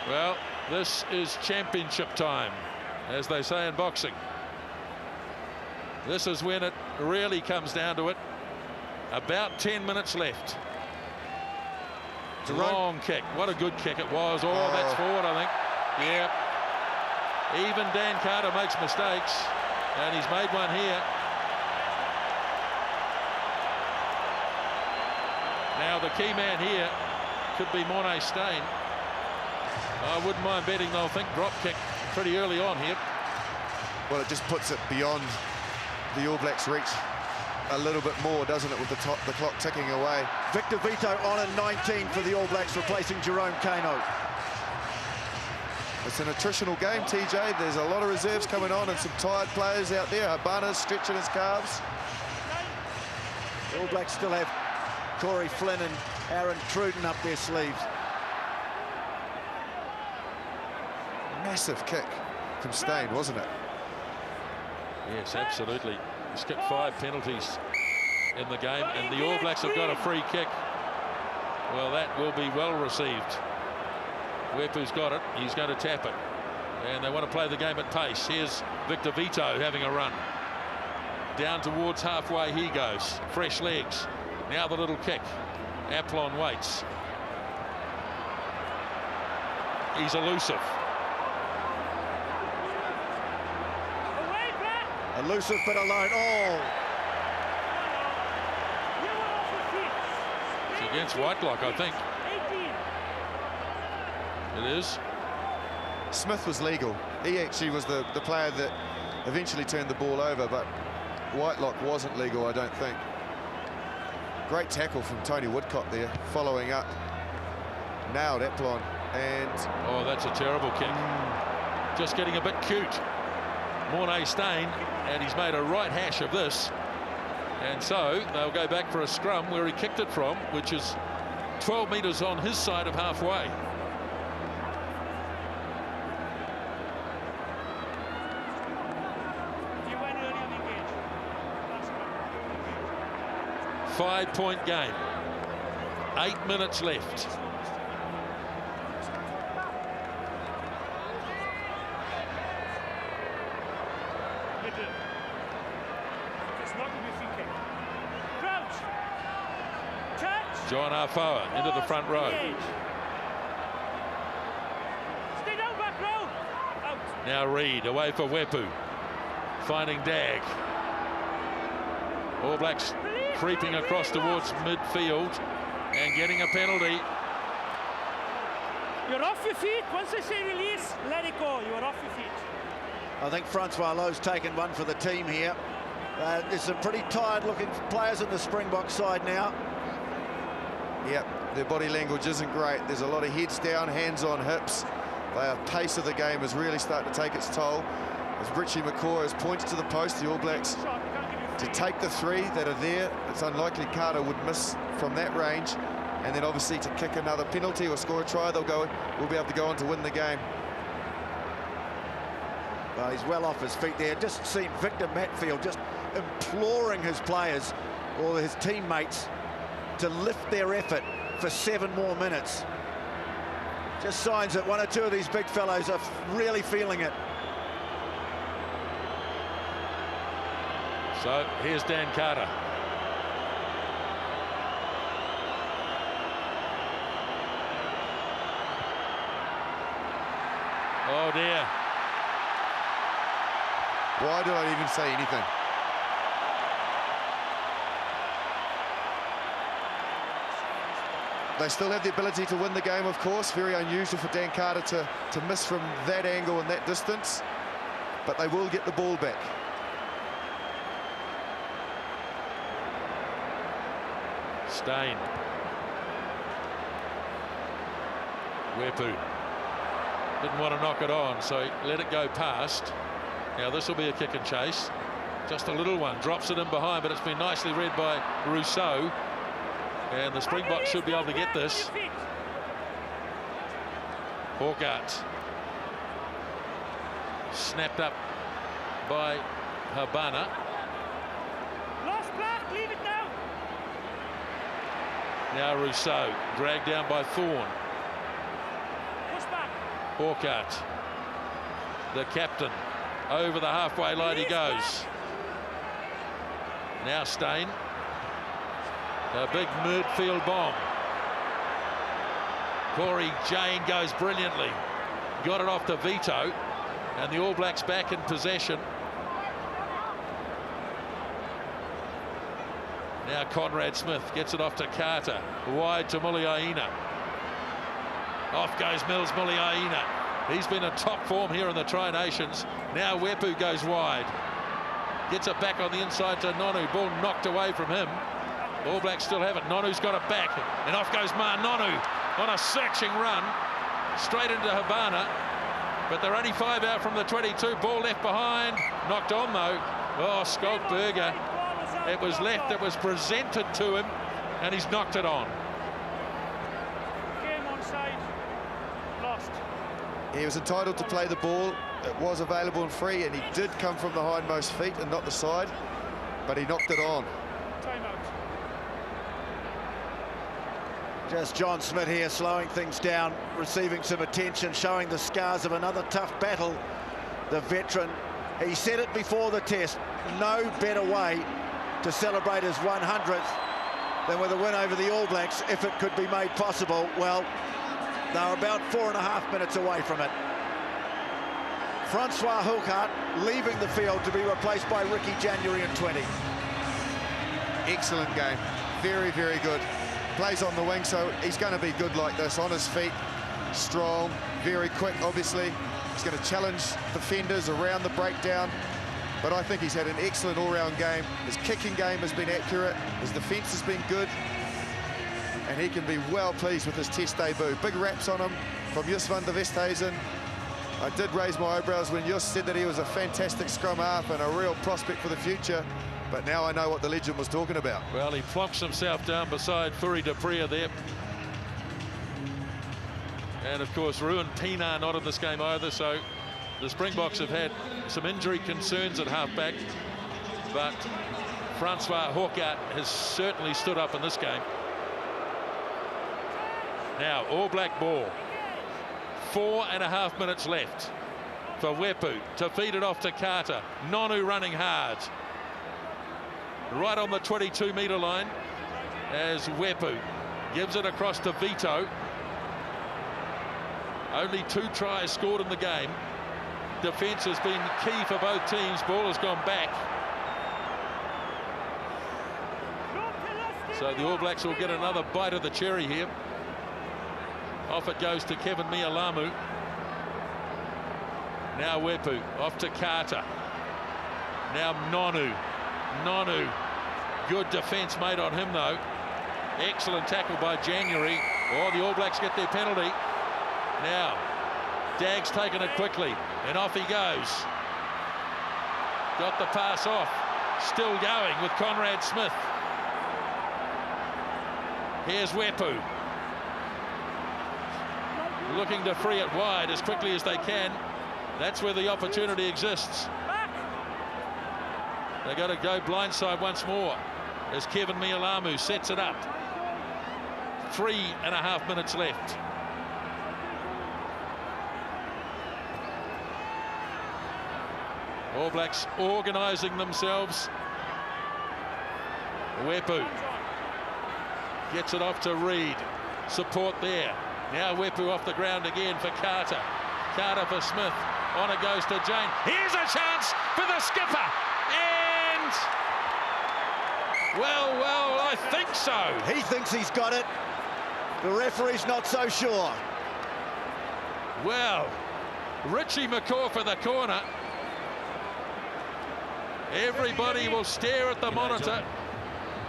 Well, this is championship time, as they say in boxing. This is when it really comes down to it. About 10 minutes left. Long kick. What a good kick it was. Oh, that's forward, I think. Yeah. Even Dan Carter makes mistakes, and he's made one here. Now the key man here could be Morné Steyn. I wouldn't mind betting they'll think drop kick pretty early on here. Well, it just puts it beyond the All Blacks' reach a little bit more, doesn't it, with the clock ticking away. Victor Vito on a 19 for the All Blacks, replacing Jerome Kano. It's an attritional game, TJ. There's a lot of reserves coming on and some tired players out there. Habana's stretching his calves. The All Blacks still have Corey Flynn and Aaron Truden up their sleeves. Massive kick from Steyn, wasn't it? Yes, absolutely. He's kicked 5 penalties in the game, and the All Blacks have got a free kick. Well, that will be well received. Wepu's got it. He's going to tap it. And they want to play the game at pace. Here's Victor Vito having a run. Down towards halfway he goes. Fresh legs. Now the little kick. Aplon waits. He's elusive. Elusive but alone. Oh! It's against Whitelock, I think. It is. Smith was legal. He actually was the player that eventually turned the ball over, but Whitelock wasn't legal, I don't think. Great tackle from Tony Woodcock there, following up. Nailed Aplon, and... Oh, that's a terrible kick. Just getting a bit cute. Morné Steyn, and he's made a right hash of this. And so they'll go back for a scrum where he kicked it from, which is 12 metres on his side of halfway. Five-point game. 8 minutes left. John Afoa into the front row. Stay down, back row. Out. Now Reid away for Wepu. Finding Dag. All Blacks creeping across towards midfield and getting a penalty. You're off your feet. Once I say release, let it go. You're off your feet. I think Francois Louw's taken one for the team here. There's some pretty tired-looking players in the Springbok side now. Yep, their body language isn't great. There's a lot of heads down, hands on hips. The pace of the game is really starting to take its toll. As Richie McCaw has pointed to the post, the All Blacks to take the 3 that are there. It's unlikely Carter would miss from that range. And then obviously to kick another penalty or score a try, we'll be able to go on to win the game. Well, he's well off his feet there. Just seen Victor Matfield just imploring his players or his teammates to lift their effort for 7 more minutes. Just signs that one or two of these big fellows are really feeling it. So here's Dan Carter. Oh dear. Why did I even say anything? They still have the ability to win the game, of course. Very unusual for Dan Carter to miss from that angle and that distance. But they will get the ball back. Steyn. Wepu didn't want to knock it on, so he let it go past. Now this will be a kick and chase. Just a little one. Drops it in behind, but it's been nicely read by Rousseau. And the Springboks should be able to get this. Hawkart. Snapped up by Habana. Lost black, leave it now. Now Rousseau, dragged down by Thorne. Push back. Hawkart, the captain, over the halfway line he goes. Now Steyn, a big midfield bomb. Corey Jane goes brilliantly, got it off to Vito, and the All Blacks back in possession. Now Conrad Smith gets it off to Carter, wide to Muliaina. Off goes Mills Muliaina. He's been in top form here in the Tri-Nations. Now Wepu goes wide. Gets it back on the inside to Nonu. Ball knocked away from him. All Blacks still have it. Nonu's got it back. And off goes Nonu on a searching run. Straight into Habana. But they're only 5 out from the 22. Ball left behind. Knocked on though. Oh, Skolkberger. It was left. It was presented to him. And he's knocked it on. Game onside. Lost. He was entitled to play the ball. It was available and free, and he did come from the hindmost feet and not the side, but he knocked it on. Timeout. Just John Smith here slowing things down, receiving some attention, showing the scars of another tough battle. The veteran, he said it before the test, no better way to celebrate his 100th than with a win over the All Blacks if it could be made possible. Well, they're about 4.5 minutes away from it. Francois Hawkart leaving the field to be replaced by Ricky January in 20. Excellent game. Very, very good. Plays on the wing, so he's going to be good like this. On his feet, strong, very quick, obviously. He's going to challenge defenders around the breakdown. But I think he's had an excellent all-round game. His kicking game has been accurate. His defence has been good. And he can be well pleased with his test debut. Big raps on him from Jus van der Westhuizen. I did raise my eyebrows when Jus said that he was a fantastic scrum half and a real prospect for the future. But now I know what the legend was talking about. Well, he plonks himself down beside Furi de Pria there. And of course, Ruan Pienaar not in this game either, so the Springboks have had some injury concerns at halfback. But Francois Hawkart has certainly stood up in this game. Now, All Black ball. 4.5 minutes left for Wepu to feed it off to Carter. Nonu running hard. Right on the 22-metre line as Wepu gives it across to Vito. Only 2 tries scored in the game. Defence has been key for both teams. Ball has gone back. So the All Blacks will get another bite of the cherry here. Off it goes to Kevin Mialamu. Now Wepu off to Carter. Now Nonu. Nonu. Good defence made on him though. Excellent tackle by January. Oh, the All Blacks get their penalty. Now Dag's taken it quickly and off he goes. Got the pass off. Still going with Conrad Smith. Here's Wepu. Looking to free it wide as quickly as they can. That's where the opportunity exists. They got to go blindside once more as Kevin Mialamu sets it up. 3.5 minutes left. All Blacks organising themselves. Wepu gets it off to Reid. Support there. Now Wepu off the ground again for Carter. Carter for Smith. On it goes to Jane. Here's a chance for the skipper. And, well, I think so. He thinks he's got it. The referee's not so sure. Well, Richie McCaw for the corner. Everybody will stare at the monitor.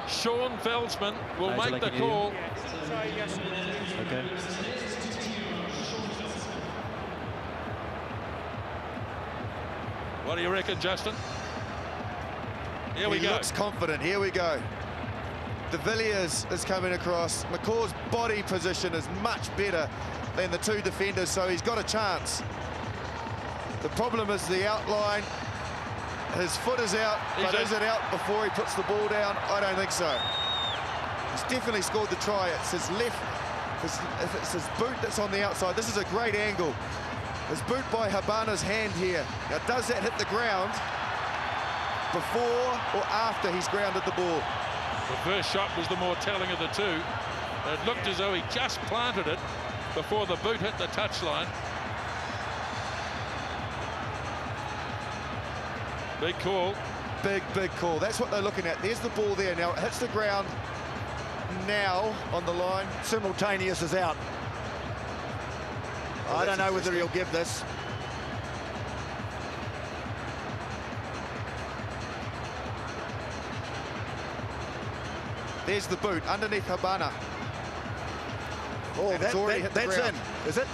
Sean Veldsman will Nigel, make the I can hear call. Yeah, sorry, yes. Okay. What do you reckon, Justin? Here we He go. looks confident. Here we go. De Villiers is coming across. McCaw's body position is much better than the two defenders, so he's got a chance. The problem is the outline. His foot is out, but is it out before he puts the ball down? I don't think so. He's definitely scored the try. It's his left. If it's his boot that's on the outside, this is a great angle. His boot by Habana's hand here. Now, does that hit the ground before or after he's grounded the ball? The first shot was the more telling of the two. It looked as though he just planted it before the boot hit the touchline. Big call. Big call. That's what they're looking at. There's the ball there. Now, it hits the ground now on the line. Simultaneous is out. I don't know whether he'll give this. There's the boot underneath Habana. Oh, And it's already hit the that's ground. in, is it?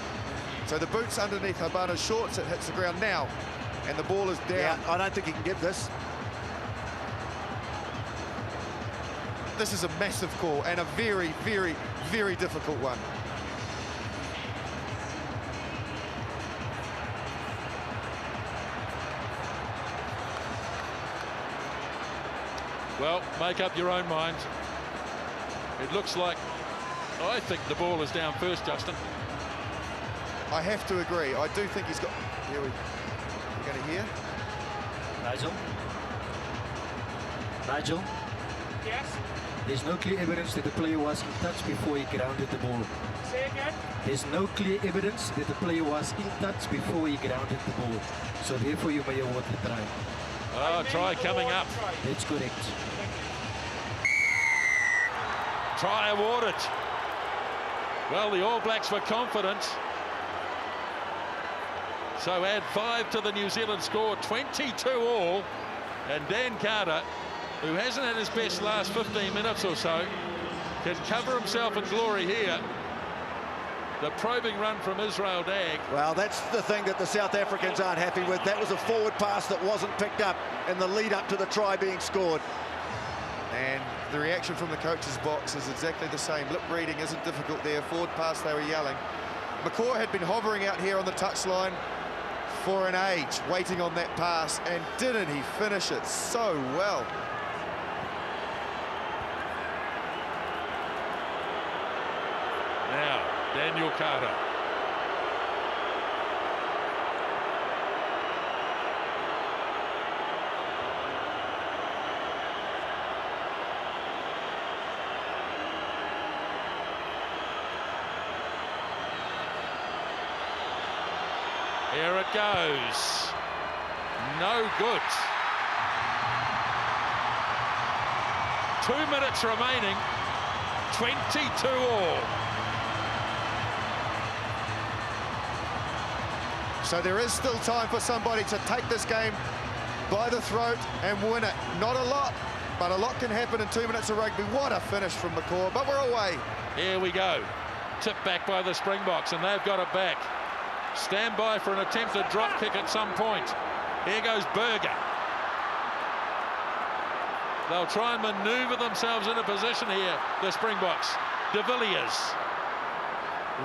So the boot's underneath Habana's shorts. It hits the ground now. And the ball is down. Yeah, I don't think he can give this. This is a massive call and a very, very, very difficult one. Well, make up your own mind. It looks like, I think the ball is down first, Justin. I have to agree. I do think he's got... Here we're going to hear. Nigel? Nigel? Yes. There's no clear evidence that the player was in touch before he grounded the ball. Say again. There's no clear evidence that the player was in touch before he grounded the ball. So therefore you may award the try. Oh, try coming up. That's correct. Try awarded. Well, the All Blacks were confident. So add 5 to the New Zealand score, 22 all. And Dan Carter, who hasn't had his best last 15 minutes or so, can cover himself in glory here. The probing run from Israel Dag. Well, that's the thing that the South Africans aren't happy with. That was a forward pass that wasn't picked up in the lead up to the try being scored. And the reaction from the coach's box is exactly the same. Lip reading isn't difficult there. Forward pass, they were yelling. McCaw had been hovering out here on the touchline for an age, waiting on that pass, and didn't he finish it so well? Now, Daniel Carter. Here it goes. No good. 2 minutes remaining. 22 all. So there is still time for somebody to take this game by the throat and win it. Not a lot, but a lot can happen in 2 minutes of rugby. What a finish from McCaw, but we're away. Here we go. Tipped back by the Springboks, and they've got it back. Stand by for an attempted drop kick at some point. Here goes Berger. They'll try and manoeuvre themselves into position here, the Springboks. De Villiers.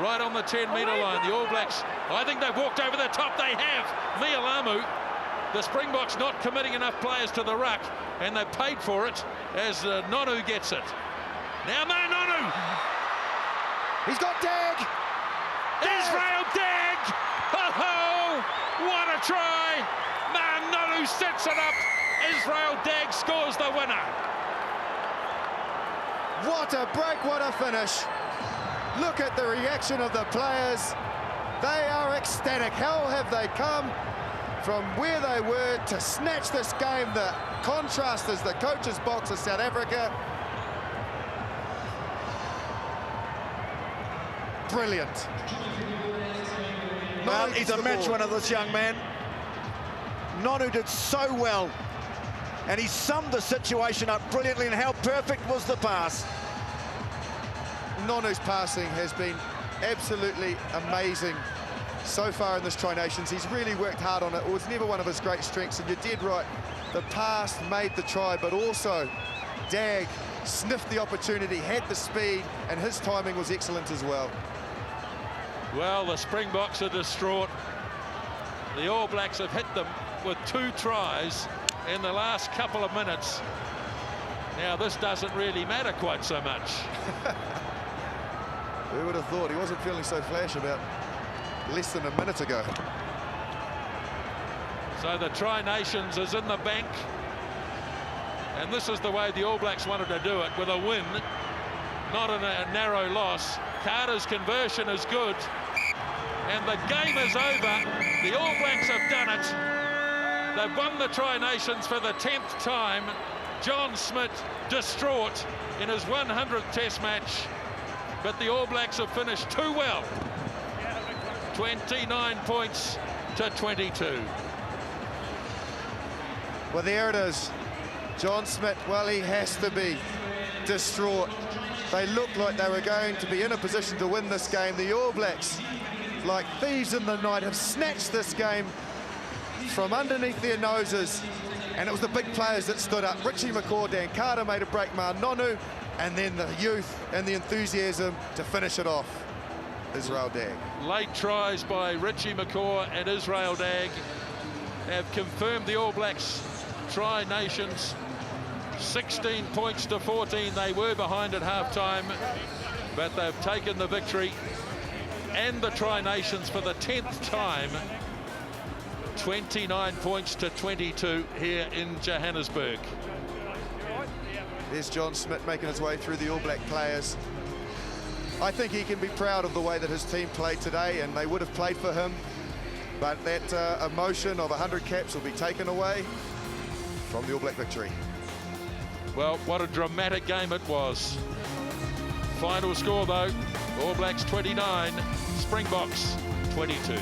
Right on the 10-metre line, the All Blacks, I think they've walked over the top. They have. Mialamu, the Springboks not committing enough players to the ruck, and they've paid for it as Nonu gets it. Now Nonu. He's got Dag. Israel Dag. Oh, what a try. Nonu sets it up. Israel Dag scores the winner. What a break, what a finish. Look at the reaction of the players. They are ecstatic. How have they come from where they were to snatch this game? The contrast is the coach's box of South Africa. Brilliant. Well, Nonu he's gets a the match ball. winner, this young man. Nonu did so well. and he summed the situation up brilliantly. And how perfect was the pass? Nonu's passing has been absolutely amazing so far in this Tri-Nations. He's really worked hard on it. It was never one of his great strengths, and you're dead right. The pass made the try, but also Dag sniffed the opportunity, had the speed, and his timing was excellent as well. Well, the Springboks are distraught. The All Blacks have hit them with 2 tries in the last couple of minutes. Now, this doesn't really matter quite so much. Who would have thought? He wasn't feeling so flash about less than a minute ago. So the Tri-Nations is in the bank. And this is the way the All Blacks wanted to do it, with a win, not in a narrow loss. Carter's conversion is good. And the game is over. The All Blacks have done it. They've won the Tri-Nations for the 10th time. John Smit distraught in his 100th Test match. But the All Blacks have finished too well. 29 points to 22. Well, there it is. John Smit, well, he has to be distraught. They looked like they were going to be in a position to win this game. The All Blacks, like thieves in the night, have snatched this game from underneath their noses. And it was the big players that stood up. Richie McCaw, Dan Carter made a break, Nonu, and then the youth and the enthusiasm to finish it off. Israel Dag. Late tries by Richie McCaw and Israel Dag have confirmed the All Blacks Tri-Nations. 16 points to 14. They were behind at halftime, but they've taken the victory and the Tri-Nations for the 10th time. 29 points to 22 here in Johannesburg. There's John Smit making his way through the All Black players. I think he can be proud of the way that his team played today, and they would have played for him. But that emotion of 100 caps will be taken away from the All Black victory. Well, what a dramatic game it was. Final score, though, All Blacks 29, Springboks 22.